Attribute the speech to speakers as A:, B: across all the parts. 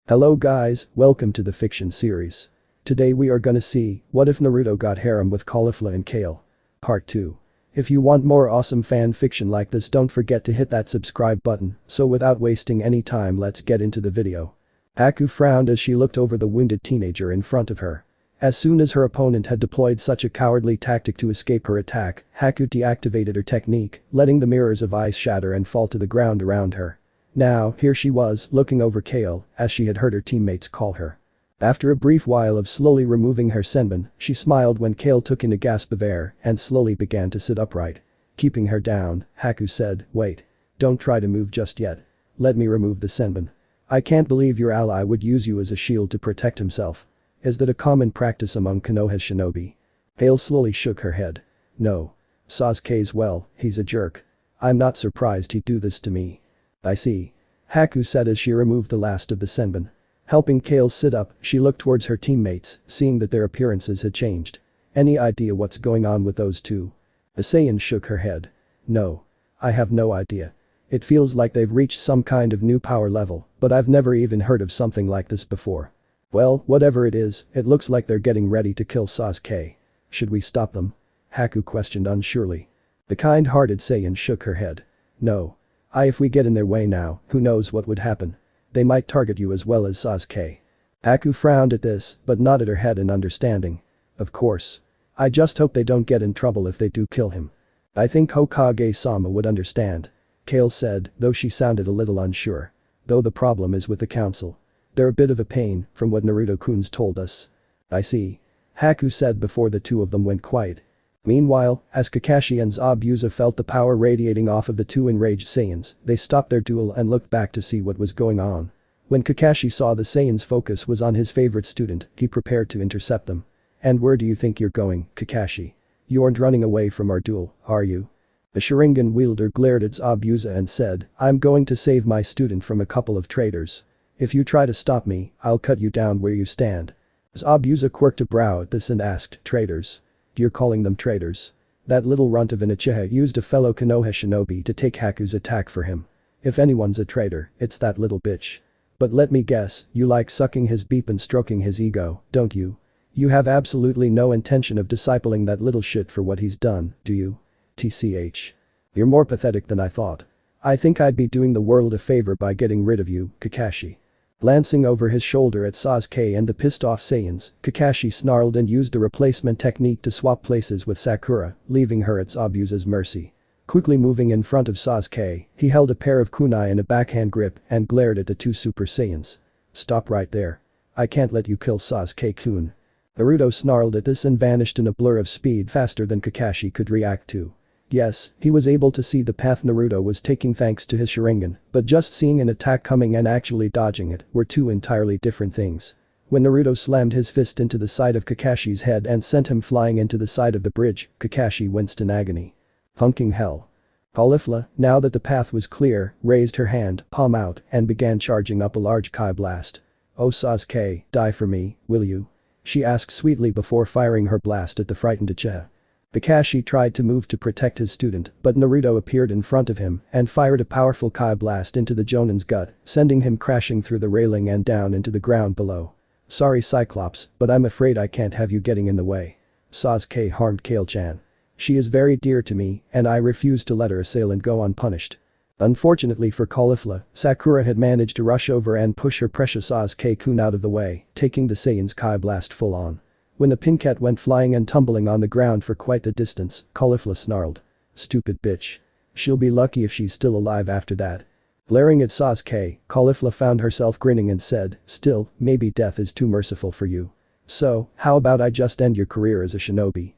A: Hello guys, welcome to the fiction series. Today we are gonna see, what if Naruto got harem with Caulifla and Kale? Part 2. If you want more awesome fan fiction like this, don't forget to hit that subscribe button, so without wasting any time let's get into the video. Haku frowned as she looked over the wounded teenager in front of her. As soon as her opponent had deployed such a cowardly tactic to escape her attack, Haku deactivated her technique, letting the mirrors of ice shatter and fall to the ground around her. Now, here she was, looking over Kale, as she had heard her teammates call her. After a brief while of slowly removing her senbon, she smiled when Kale took in a gasp of air and slowly began to sit upright. Keeping her down, Haku said, "Wait. Don't try to move just yet. Let me remove the senbon. I can't believe your ally would use you as a shield to protect himself. Is that a common practice among Konoha shinobi?" Kale slowly shook her head. "No. Sasuke's well, he's a jerk. I'm not surprised he'd do this to me." "I see." Haku said as she removed the last of the senbon. Helping Kale sit up, she looked towards her teammates, seeing that their appearances had changed. "Any idea what's going on with those two?" The Saiyan shook her head. "No. I have no idea. It feels like they've reached some kind of new power level, but I've never even heard of something like this before." "Well, whatever it is, it looks like they're getting ready to kill Sasuke. Should we stop them?" Haku questioned unsurely. The kind-hearted Saiyan shook her head. "No. If we get in their way now, who knows what would happen. They might target you as well as Sasuke." Haku frowned at this, but nodded her head in understanding. "Of course. I just hope they don't get in trouble if they do kill him. I think Hokage-sama would understand," Kale said, though she sounded a little unsure. "Though the problem is with the council. They're a bit of a pain, from what Naruto-kun's told us." "I see." Haku said before the two of them went quiet. Meanwhile, as Kakashi and Zabuza felt the power radiating off of the two enraged Saiyans, they stopped their duel and looked back to see what was going on. When Kakashi saw the Saiyan's focus was on his favorite student, he prepared to intercept them. "And where do you think you're going, Kakashi? You aren't running away from our duel, are you?" The Sharingan wielder glared at Zabuza and said, "I'm going to save my student from a couple of traitors. If you try to stop me, I'll cut you down where you stand." Zabuza quirked a brow at this and asked, "Traitors? You're calling them traitors?" That little runt of an Uchiha used a fellow Konoha shinobi to take Haku's attack for him. "If anyone's a traitor, it's that little bitch. But let me guess, you like sucking his beep and stroking his ego, don't you? You have absolutely no intention of discipling that little shit for what he's done, do you? TCH. You're more pathetic than I thought. I think I'd be doing the world a favor by getting rid of you, Kakashi." Glancing over his shoulder at Sasuke and the pissed-off Saiyans, Kakashi snarled and used a replacement technique to swap places with Sakura, leaving her at Zabuza's mercy. Quickly moving in front of Sasuke, he held a pair of kunai in a backhand grip and glared at the two Super Saiyans. "Stop right there. I can't let you kill Sasuke-kun." Naruto snarled at this and vanished in a blur of speed faster than Kakashi could react to. Yes, he was able to see the path Naruto was taking thanks to his Sharingan, but just seeing an attack coming and actually dodging it were two entirely different things. When Naruto slammed his fist into the side of Kakashi's head and sent him flying into the side of the bridge, Kakashi winced in agony. Funking hell. Caulifla, now that the path was clear, raised her hand, palm out, and began charging up a large Kai blast. "Oh Sasuke, die for me, will you?" she asked sweetly before firing her blast at the frightened Uchiha. Kakashi tried to move to protect his student, but Naruto appeared in front of him and fired a powerful Kai blast into the Jonin's gut, sending him crashing through the railing and down into the ground below. "Sorry Cyclops, but I'm afraid I can't have you getting in the way." Sasuke harmed Kale-chan. "She is very dear to me, and I refuse to let her assailant go unpunished." Unfortunately for Caulifla, Sakura had managed to rush over and push her precious Sasuke-kun out of the way, taking the Saiyan's Kai blast full on. When the pincat went flying and tumbling on the ground for quite the distance, Caulifla snarled. "Stupid bitch. She'll be lucky if she's still alive after that." Glaring at Sasuke, Caulifla found herself grinning and said, "Still, maybe death is too merciful for you. So, how about I just end your career as a shinobi,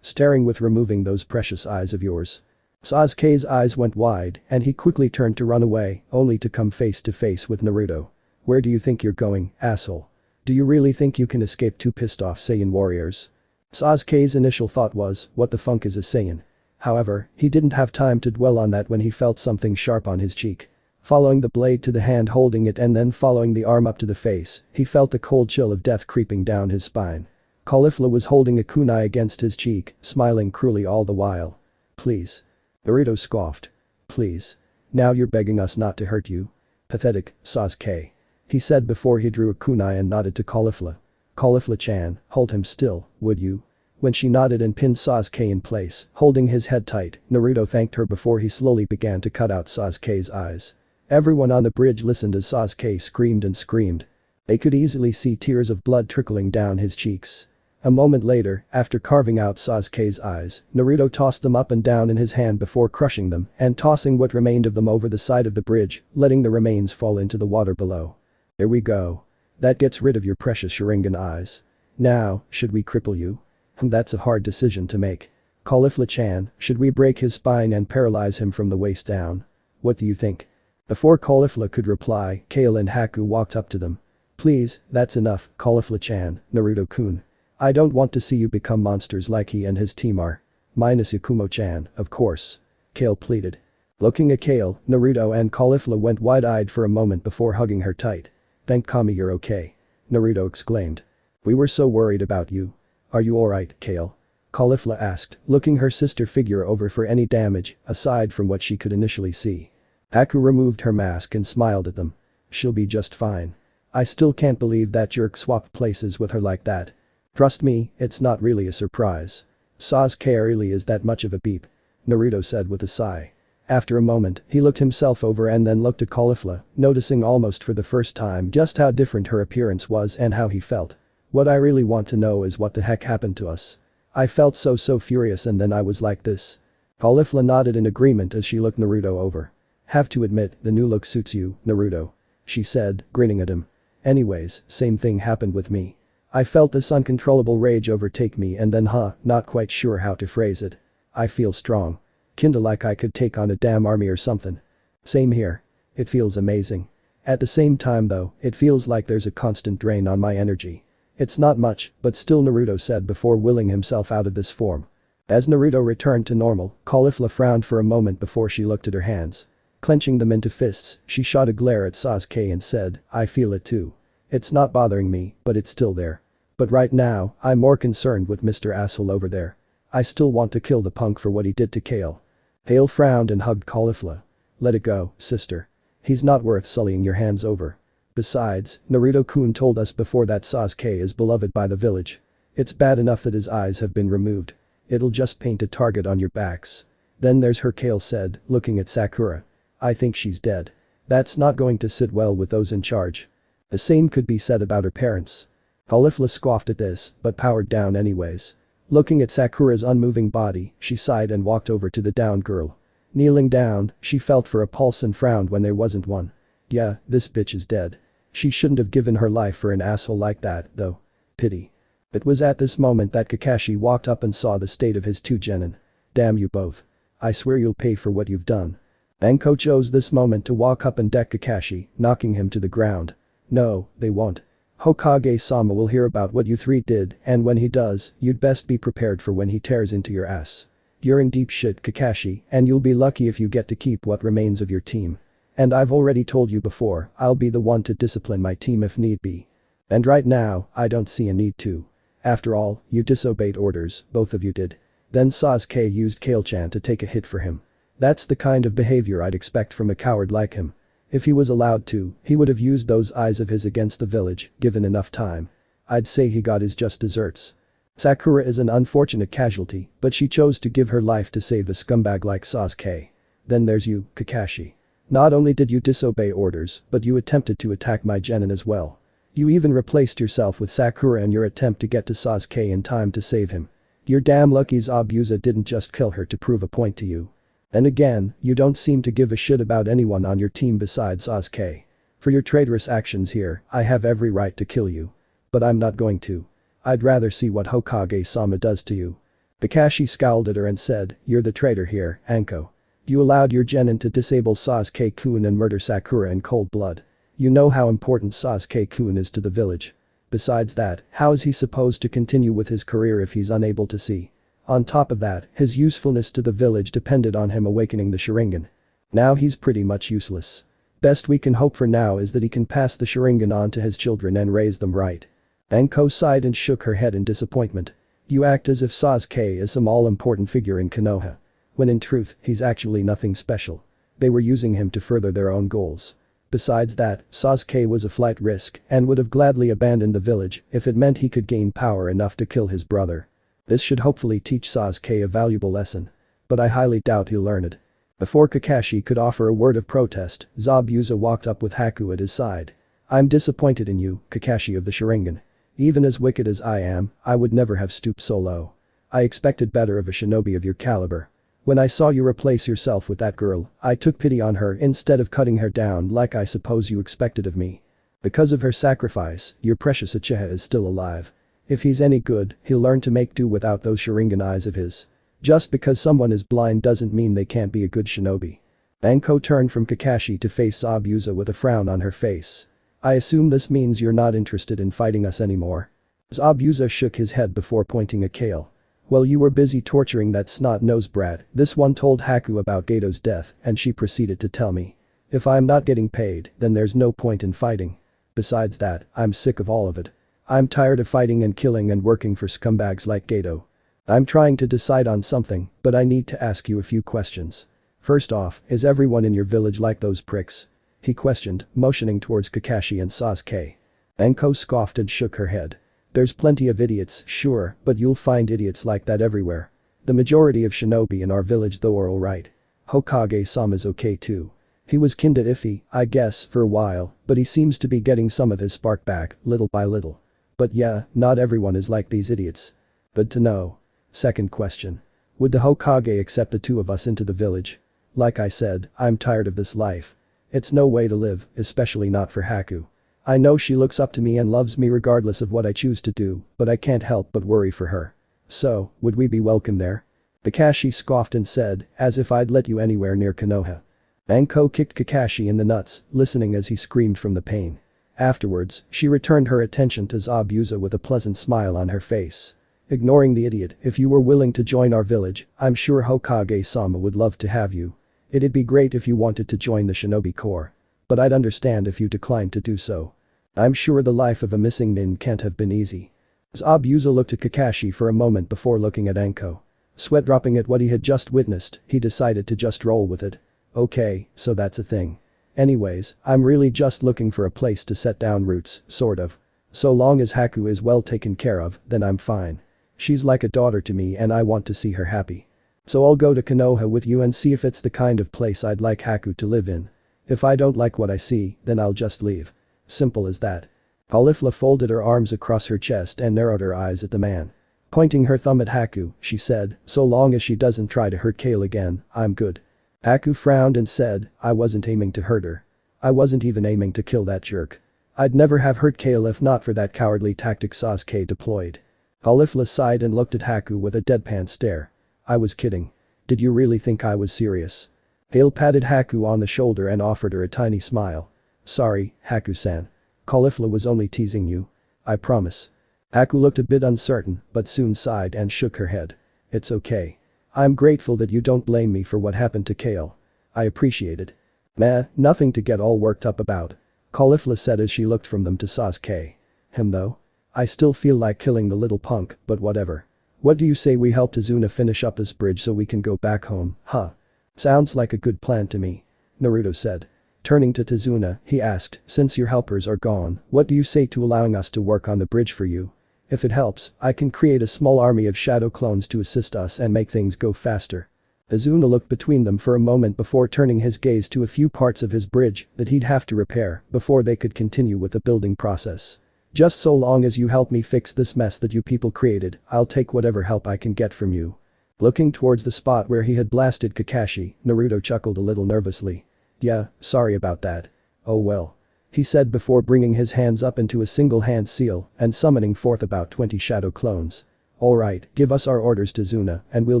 A: Staring with removing those precious eyes of yours." Sasuke's eyes went wide and he quickly turned to run away, only to come face to face with Naruto. "Where do you think you're going, asshole? Do you really think you can escape two pissed-off Saiyan warriors?" Sasuke's initial thought was, what the funk is a Saiyan? However, he didn't have time to dwell on that when he felt something sharp on his cheek. Following the blade to the hand holding it and then following the arm up to the face, he felt the cold chill of death creeping down his spine. Caulifla was holding a kunai against his cheek, smiling cruelly all the while. "Please." Naruto scoffed. "Please. Now you're begging us not to hurt you? Pathetic, Sasuke. he said before he drew a kunai and nodded to Caulifla. Caulifla-chan, hold him still, would you? When she nodded and pinned Sasuke in place, holding his head tight, Naruto thanked her before he slowly began to cut out Sasuke's eyes. Everyone on the bridge listened as Sasuke screamed and screamed. They could easily see tears of blood trickling down his cheeks. A moment later, after carving out Sasuke's eyes, Naruto tossed them up and down in his hand before crushing them and tossing what remained of them over the side of the bridge, letting the remains fall into the water below. There we go. That gets rid of your precious Sharingan eyes. Now, should we cripple you? That's a hard decision to make. Caulifla-chan, should we break his spine and paralyze him from the waist down? What do you think? Before Caulifla could reply, Kale and Haku walked up to them. Please, that's enough, Caulifla-chan, Naruto-kun. I don't want to see you become monsters like he and his team are. Minus Yakumo-chan, of course. Kale pleaded. Looking at Kale, Naruto and Caulifla went wide-eyed for a moment before hugging her tight. Thank Kami you're okay. Naruto exclaimed. We were so worried about you. Are you alright, Kale? Caulifla asked, looking her sister figure over for any damage, aside from what she could initially see. Haku removed her mask and smiled at them. She'll be just fine. I still can't believe that jerk swapped places with her like that. Trust me, it's not really a surprise. Sasuke really is that much of a beep. Naruto said with a sigh. After a moment, he looked himself over and then looked at Caulifla, noticing almost for the first time just how different her appearance was and how he felt. What I really want to know is what the heck happened to us. I felt so furious and then I was like this. Caulifla nodded in agreement as she looked Naruto over. Have to admit, the new look suits you, Naruto. She said, grinning at him. Anyways, same thing happened with me. I felt this uncontrollable rage overtake me and then not quite sure how to phrase it. I feel strong. Kinda like I could take on a damn army or something. Same here. It feels amazing. At the same time though, it feels like there's a constant drain on my energy. It's not much, but still Naruto said before willing himself out of this form. As Naruto returned to normal, Caulifla frowned for a moment before she looked at her hands. Clenching them into fists, she shot a glare at Sasuke and said, I feel it too. It's not bothering me, but it's still there. But right now, I'm more concerned with Mr. Asshole over there. I still want to kill the punk for what he did to Kale. Kale frowned and hugged Caulifla. Let it go, sister. He's not worth sullying your hands over. Besides, Naruto-kun told us before that Sasuke is beloved by the village. It's bad enough that his eyes have been removed. It'll just paint a target on your backs. Then there's her, Kale said, looking at Sakura. I think she's dead. That's not going to sit well with those in charge. The same could be said about her parents. Caulifla scoffed at this, but powered down anyways. Looking at Sakura's unmoving body, she sighed and walked over to the downed girl. Kneeling down, she felt for a pulse and frowned when there wasn't one. Yeah, this bitch is dead. She shouldn't have given her life for an asshole like that, though. Pity. It was at this moment that Kakashi walked up and saw the state of his two genin. Damn you both. I swear you'll pay for what you've done. Anko chose this moment to walk up and deck Kakashi, knocking him to the ground. No, they won't. Hokage-sama will hear about what you three did, and when he does, you'd best be prepared for when he tears into your ass. You're in deep shit, Kakashi, and you'll be lucky if you get to keep what remains of your team. And I've already told you before, I'll be the one to discipline my team if need be. And right now, I don't see a need to. After all, you disobeyed orders, both of you did. Then Sasuke used Kale-chan to take a hit for him. That's the kind of behavior I'd expect from a coward like him. If he was allowed to, he would have used those eyes of his against the village, given enough time. I'd say he got his just desserts. Sakura is an unfortunate casualty, but she chose to give her life to save a scumbag like Sasuke. Then there's you, Kakashi. Not only did you disobey orders, but you attempted to attack my genin as well. You even replaced yourself with Sakura in your attempt to get to Sasuke in time to save him. You're damn lucky Zabuza didn't just kill her to prove a point to you. And again, you don't seem to give a shit about anyone on your team besides Sasuke. For your traitorous actions here, I have every right to kill you. But I'm not going to. I'd rather see what Hokage-sama does to you. Kakashi scowled at her and said, you're the traitor here, Anko. You allowed your genin to disable Sasuke-kun and murder Sakura in cold blood. You know how important Sasuke-kun is to the village. Besides that, how is he supposed to continue with his career if he's unable to see? On top of that, his usefulness to the village depended on him awakening the Sharingan. Now he's pretty much useless. Best we can hope for now is that he can pass the Sharingan on to his children and raise them right. Anko sighed and shook her head in disappointment. You act as if Sasuke is some all-important figure in Konoha. When in truth, he's actually nothing special. They were using him to further their own goals. Besides that, Sasuke was a flight risk and would have gladly abandoned the village if it meant he could gain power enough to kill his brother. This should hopefully teach Sasuke a valuable lesson. But I highly doubt he'll learn it. Before Kakashi could offer a word of protest, Zabuza walked up with Haku at his side. I'm disappointed in you, Kakashi of the Sharingan. Even as wicked as I am, I would never have stooped so low. I expected better of a shinobi of your caliber. When I saw you replace yourself with that girl, I took pity on her instead of cutting her down like I suppose you expected of me. Because of her sacrifice, your precious Uchiha is still alive. If he's any good, he'll learn to make do without those Sharingan eyes of his. Just because someone is blind doesn't mean they can't be a good shinobi. Anko turned from Kakashi to face Zabuza with a frown on her face. I assume this means you're not interested in fighting us anymore. Zabuza shook his head before pointing at Kale. Well, you were busy torturing that snot-nosed brat. This one told Haku about Gato's death and she proceeded to tell me. If I'm not getting paid, then there's no point in fighting. Besides that, I'm sick of all of it. I'm tired of fighting and killing and working for scumbags like Gato. I'm trying to decide on something, but I need to ask you a few questions. First off, is everyone in your village like those pricks? He questioned, motioning towards Kakashi and Sasuke. Anko scoffed and shook her head. There's plenty of idiots, sure, but you'll find idiots like that everywhere. The majority of shinobi in our village though are alright. Hokage-sama's okay too. He was kinda iffy, I guess, for a while, but he seems to be getting some of his spark back, little by little. But yeah, not everyone is like these idiots. Good to know. Second question. Would the Hokage accept the two of us into the village? Like I said, I'm tired of this life. It's no way to live, especially not for Haku. I know she looks up to me and loves me regardless of what I choose to do, but I can't help but worry for her. So, would we be welcome there? Kakashi scoffed and said, as if I'd let you anywhere near Konoha. Anko kicked Kakashi in the nuts, listening as he screamed from the pain. Afterwards, she returned her attention to Zabuza with a pleasant smile on her face. Ignoring the idiot, if you were willing to join our village, I'm sure Hokage-sama would love to have you. It'd be great if you wanted to join the shinobi corps. But I'd understand if you declined to do so. I'm sure the life of a missing nin can't have been easy. Zabuza looked at Kakashi for a moment before looking at Anko. Sweat dropping at what he had just witnessed, he decided to just roll with it. Okay, so that's a thing. Anyways, I'm really just looking for a place to set down roots, sort of. So long as Haku is well taken care of, then I'm fine. She's like a daughter to me and I want to see her happy. So I'll go to Konoha with you and see if it's the kind of place I'd like Haku to live in. If I don't like what I see, then I'll just leave. Simple as that. Caulifla folded her arms across her chest and narrowed her eyes at the man. Pointing her thumb at Haku, she said, so long as she doesn't try to hurt Kale again, I'm good. Haku frowned and said, I wasn't aiming to hurt her. I wasn't even aiming to kill that jerk. I'd never have hurt Kale if not for that cowardly tactic Sasuke deployed. Caulifla sighed and looked at Haku with a deadpan stare. I was kidding. Did you really think I was serious? Kale patted Haku on the shoulder and offered her a tiny smile. Sorry, Haku-san. Caulifla was only teasing you. I promise. Haku looked a bit uncertain, but soon sighed and shook her head. It's okay. I'm grateful that you don't blame me for what happened to Kale. I appreciate it. Meh, nothing to get all worked up about. Caulifla said as she looked from them to Sasuke. Him though? I still feel like killing the little punk, but whatever. What do you say we help Tazuna finish up this bridge so we can go back home, huh? Sounds like a good plan to me. Naruto said. Turning to Tazuna, he asked, since your helpers are gone, what do you say to allowing us to work on the bridge for you? If it helps, I can create a small army of shadow clones to assist us and make things go faster. Tazuna looked between them for a moment before turning his gaze to a few parts of his bridge that he'd have to repair before they could continue with the building process. Just so long as you help me fix this mess that you people created, I'll take whatever help I can get from you. Looking towards the spot where he had blasted Kakashi, Naruto chuckled a little nervously. Yeah, sorry about that. Oh well. He said before bringing his hands up into a single hand seal and summoning forth about 20 shadow clones. Alright, give us our orders Tazuna and we'll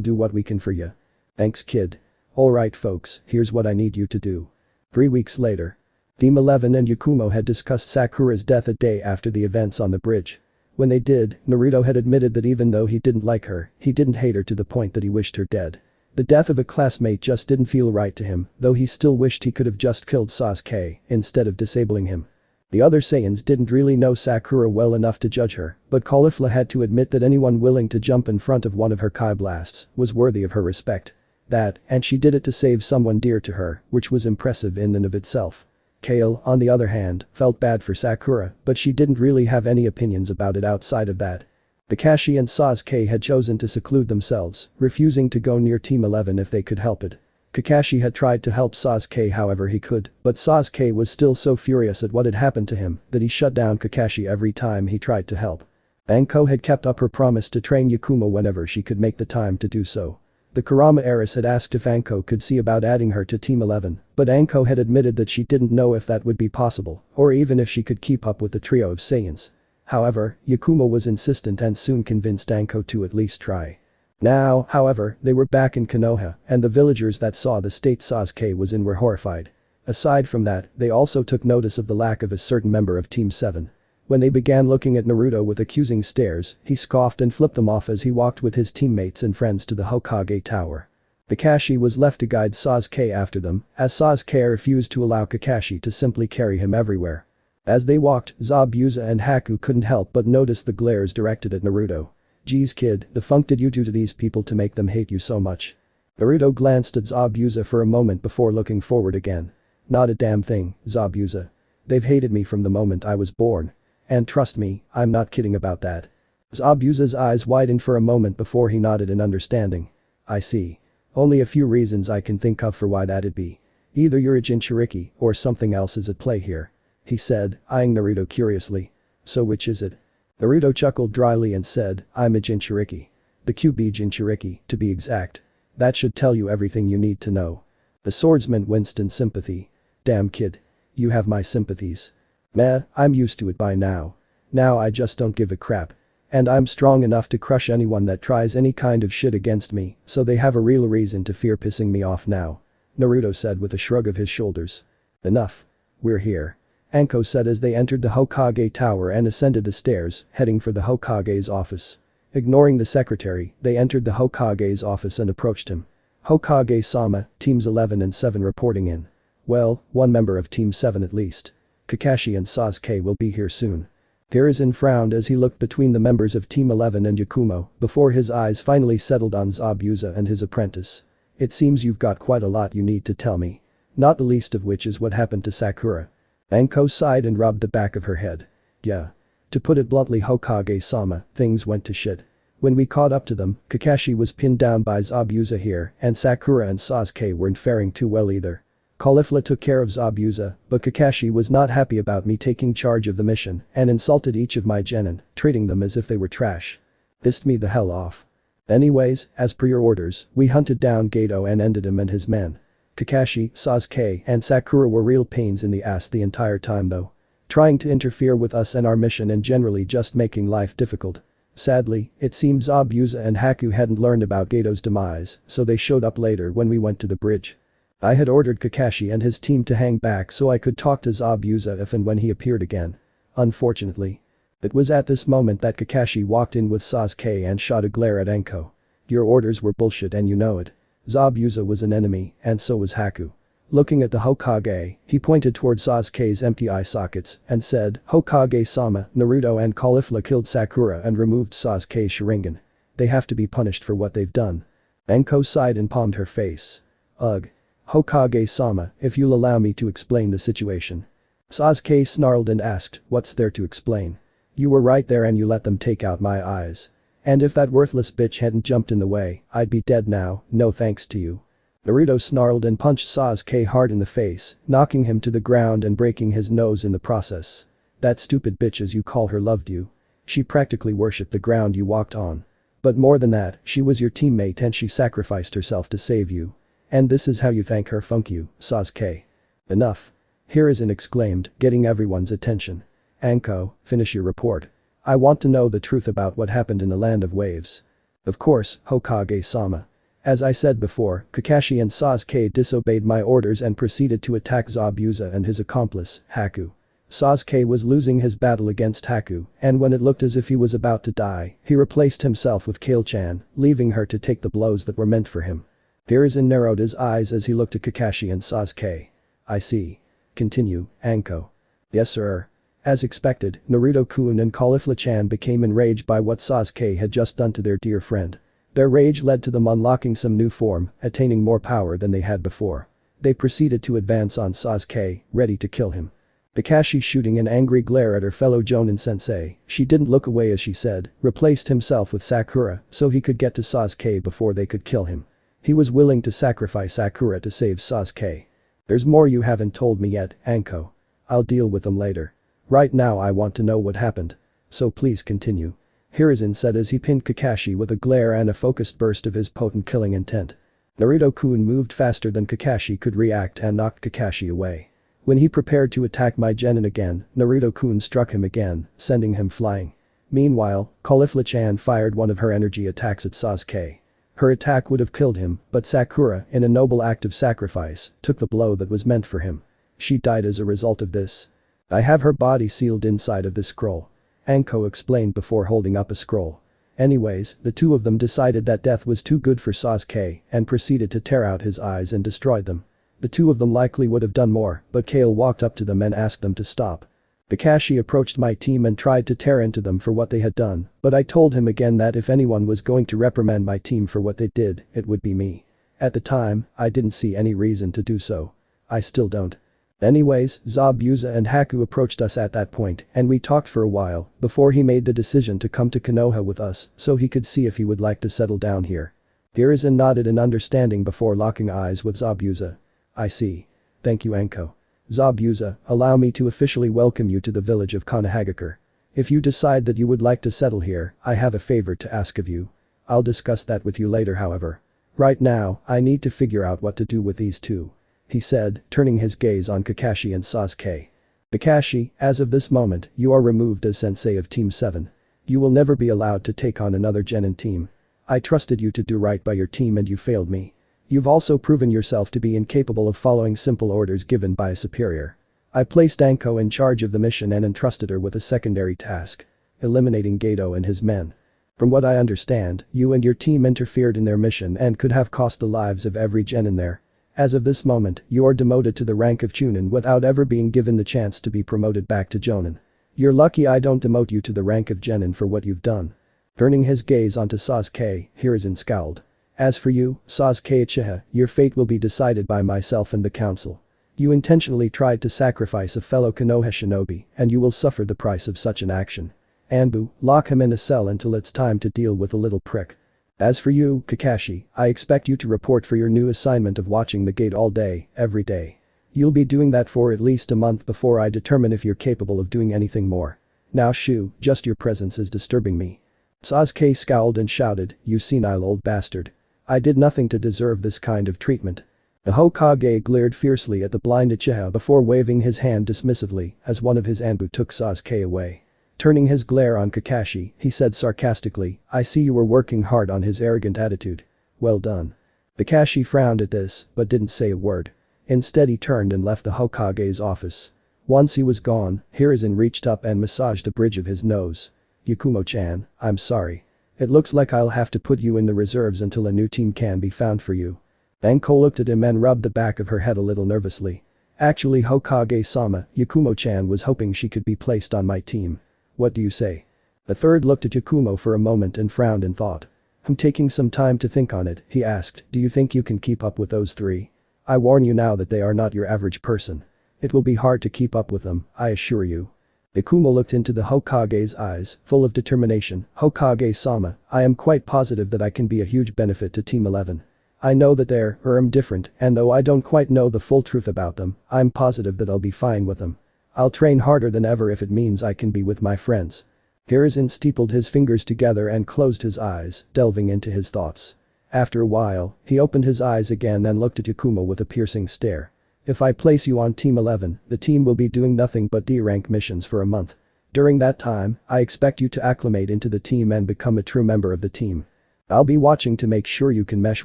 A: do what we can for you. Thanks kid. Alright folks, here's what I need you to do. 3 weeks later. Team 11 and Yakumo had discussed Sakura's death a day after the events on the bridge. When they did, Naruto had admitted that even though he didn't like her, he didn't hate her to the point that he wished her dead. The death of a classmate just didn't feel right to him, though he still wished he could have just killed Sasuke instead of disabling him. The other Saiyans didn't really know Sakura well enough to judge her, but Caulifla had to admit that anyone willing to jump in front of one of her Kai blasts was worthy of her respect. That, and she did it to save someone dear to her, which was impressive in and of itself. Kale, on the other hand, felt bad for Sakura, but she didn't really have any opinions about it outside of that. Kakashi and Sasuke had chosen to seclude themselves, refusing to go near Team 11 if they could help it. Kakashi had tried to help Sasuke however he could, but Sasuke was still so furious at what had happened to him that he shut down Kakashi every time he tried to help. Anko had kept up her promise to train Yakumo whenever she could make the time to do so. The Kurama heiress had asked if Anko could see about adding her to Team 11, but Anko had admitted that she didn't know if that would be possible, or even if she could keep up with the trio of Saiyans. However, Yakumo was insistent and soon convinced Anko to at least try. Now, however, they were back in Konoha, and the villagers that saw the state Sasuke was in were horrified. Aside from that, they also took notice of the lack of a certain member of Team 7. When they began looking at Naruto with accusing stares, he scoffed and flipped them off as he walked with his teammates and friends to the Hokage tower. Kakashi was left to guide Sasuke after them, as Sasuke refused to allow Kakashi to simply carry him everywhere. As they walked, Zabuza and Haku couldn't help but notice the glares directed at Naruto. "Geez kid, the funk did you do to these people to make them hate you so much?" Naruto glanced at Zabuza for a moment before looking forward again. "Not a damn thing, Zabuza. They've hated me from the moment I was born. And trust me, I'm not kidding about that." Zabuza's eyes widened for a moment before he nodded in understanding. "I see. Only a few reasons I can think of for why that'd be. Either you're a Jinchuriki or something else is at play here," he said, eyeing Naruto curiously. "So which is it?" Naruto chuckled dryly and said, "I'm a Jinchuriki. The QB Jinchuriki, to be exact. That should tell you everything you need to know." The swordsman winced in sympathy. "Damn kid. You have my sympathies." "Meh, I'm used to it by now. Now I just don't give a crap. And I'm strong enough to crush anyone that tries any kind of shit against me, so they have a real reason to fear pissing me off now," Naruto said with a shrug of his shoulders. "Enough. We're here," Anko said as they entered the Hokage tower and ascended the stairs, heading for the Hokage's office. Ignoring the secretary, they entered the Hokage's office and approached him. "Hokage-sama, Teams 11 and 7 reporting in. Well, one member of Team 7 at least. Kakashi and Sasuke will be here soon." Hiruzen frowned as he looked between the members of Team 11 and Yakumo before his eyes finally settled on Zabuza and his apprentice. "It seems you've got quite a lot you need to tell me. Not the least of which is what happened to Sakura." Anko sighed and rubbed the back of her head. "Yeah. To put it bluntly, Hokage-sama, things went to shit. When we caught up to them, Kakashi was pinned down by Zabuza here and Sakura and Sasuke weren't faring too well either. Caulifla took care of Zabuza, but Kakashi was not happy about me taking charge of the mission and insulted each of my genin, treating them as if they were trash. Pissed me the hell off. Anyways, as per your orders, we hunted down Gato and ended him and his men. Kakashi, Sasuke, and Sakura were real pains in the ass the entire time though. Trying to interfere with us and our mission and generally just making life difficult. Sadly, it seems Zabuza and Haku hadn't learned about Gato's demise, so they showed up later when we went to the bridge. I had ordered Kakashi and his team to hang back so I could talk to Zabuza if and when he appeared again. Unfortunately. It was at this moment that Kakashi walked in with Sasuke and shot a glare at Anko. Your orders were bullshit and you know it. Zabuza was an enemy, and so was Haku. Looking at the Hokage, he pointed toward Sasuke's empty eye sockets and said, Hokage-sama, Naruto and Caulifla killed Sakura and removed Sasuke's Sharingan. They have to be punished for what they've done. Anko sighed and palmed her face. Ugh. Hokage-sama, if you'll allow me to explain the situation. Sasuke snarled and asked, what's there to explain? You were right there and you let them take out my eyes. And if that worthless bitch hadn't jumped in the way, I'd be dead now, no thanks to you. Naruto snarled and punched Sasuke hard in the face, knocking him to the ground and breaking his nose in the process. That stupid bitch as you call her loved you. She practically worshipped the ground you walked on. But more than that, she was your teammate and she sacrificed herself to save you. And this is how you thank her, funk you, Sasuke. Enough. Hiruzen exclaimed, getting everyone's attention. Anko, finish your report. I want to know the truth about what happened in the Land of Waves. Of course, Hokage-sama. As I said before, Kakashi and Sasuke disobeyed my orders and proceeded to attack Zabuza and his accomplice, Haku. Sasuke was losing his battle against Haku, and when it looked as if he was about to die, he replaced himself with Kale-chan, leaving her to take the blows that were meant for him. Hiruzen narrowed his eyes as he looked at Kakashi and Sasuke. I see. Continue, Anko. Yes sir. As expected, Naruto-kun and Caulifla-chan became enraged by what Sasuke had just done to their dear friend. Their rage led to them unlocking some new form, attaining more power than they had before. They proceeded to advance on Sasuke, ready to kill him. Kakashi shooting an angry glare at her fellow Jonin sensei, she didn't look away as she said, replaced himself with Sakura so he could get to Sasuke before they could kill him. He was willing to sacrifice Sakura to save Sasuke. There's more you haven't told me yet, Anko. I'll deal with them later. Right now I want to know what happened. So please continue. Hiruzen said as he pinned Kakashi with a glare and a focused burst of his potent killing intent. Naruto-kun moved faster than Kakashi could react and knocked Kakashi away. When he prepared to attack my genin again, Naruto-kun struck him again, sending him flying. Meanwhile, Caulifla-chan fired one of her energy attacks at Sasuke. Her attack would have killed him, but Sakura, in a noble act of sacrifice, took the blow that was meant for him. She died as a result of this. I have her body sealed inside of this scroll. Anko explained before holding up a scroll. Anyways, the two of them decided that death was too good for Sasuke and proceeded to tear out his eyes and destroy them. The two of them likely would have done more, but Kale walked up to them and asked them to stop. Kakashi approached my team and tried to tear into them for what they had done, but I told him again that if anyone was going to reprimand my team for what they did, it would be me. At the time, I didn't see any reason to do so. I still don't. Anyways, Zabuza and Haku approached us at that point and we talked for a while before he made the decision to come to Konoha with us so he could see if he would like to settle down here. Hiruzen nodded in understanding before locking eyes with Zabuza. I see. Thank you Anko. Zabuza, allow me to officially welcome you to the village of Konohagakure. If you decide that you would like to settle here, I have a favor to ask of you. I'll discuss that with you later however. Right now, I need to figure out what to do with these two. He said, turning his gaze on Kakashi and Sasuke. Kakashi, as of this moment, you are removed as sensei of Team 7. You will never be allowed to take on another genin team. I trusted you to do right by your team and you failed me. You've also proven yourself to be incapable of following simple orders given by a superior. I placed Anko in charge of the mission and entrusted her with a secondary task. Eliminating Gato and his men. From what I understand, you and your team interfered in their mission and could have cost the lives of every genin there. As of this moment, you are demoted to the rank of Chunin without ever being given the chance to be promoted back to Jonin. You're lucky I don't demote you to the rank of genin for what you've done. Turning his gaze onto Sasuke, Hiruzen scowled. As for you, Sasuke Uchiha, your fate will be decided by myself and the council. You intentionally tried to sacrifice a fellow Konoha shinobi and you will suffer the price of such an action. Anbu, lock him in a cell until it's time to deal with the little prick. As for you, Kakashi, I expect you to report for your new assignment of watching the gate all day, every day. You'll be doing that for at least a month before I determine if you're capable of doing anything more. Now shoo, just your presence is disturbing me. Sasuke scowled and shouted, you senile old bastard. I did nothing to deserve this kind of treatment. The Hokage glared fiercely at the blind Uchiha before waving his hand dismissively as one of his Anbu took Sasuke away. Turning his glare on Kakashi, he said sarcastically, I see you were working hard on his arrogant attitude. Well done. Kakashi frowned at this, but didn't say a word. Instead he turned and left the Hokage's office. Once he was gone, Hiruzen reached up and massaged the bridge of his nose. Yakumo-chan, I'm sorry. It looks like I'll have to put you in the reserves until a new team can be found for you. Anko looked at him and rubbed the back of her head a little nervously. Actually Hokage-sama, Yakumo-chan was hoping she could be placed on my team. What do you say? The third looked at Yakumo for a moment and frowned in thought. I'm taking some time to think on it, he asked, do you think you can keep up with those three? I warn you now that they are not your average person. It will be hard to keep up with them, I assure you. Yakumo looked into the Hokage's eyes, full of determination. Hokage-sama, I am quite positive that I can be a huge benefit to Team 11. I know that they're different, and though I don't quite know the full truth about them, I'm positive that I'll be fine with them. I'll train harder than ever if it means I can be with my friends. Hiruzen steepled his fingers together and closed his eyes, delving into his thoughts. After a while, he opened his eyes again and looked at Yakumo with a piercing stare. If I place you on Team 11, the team will be doing nothing but D-rank missions for a month. During that time, I expect you to acclimate into the team and become a true member of the team. I'll be watching to make sure you can mesh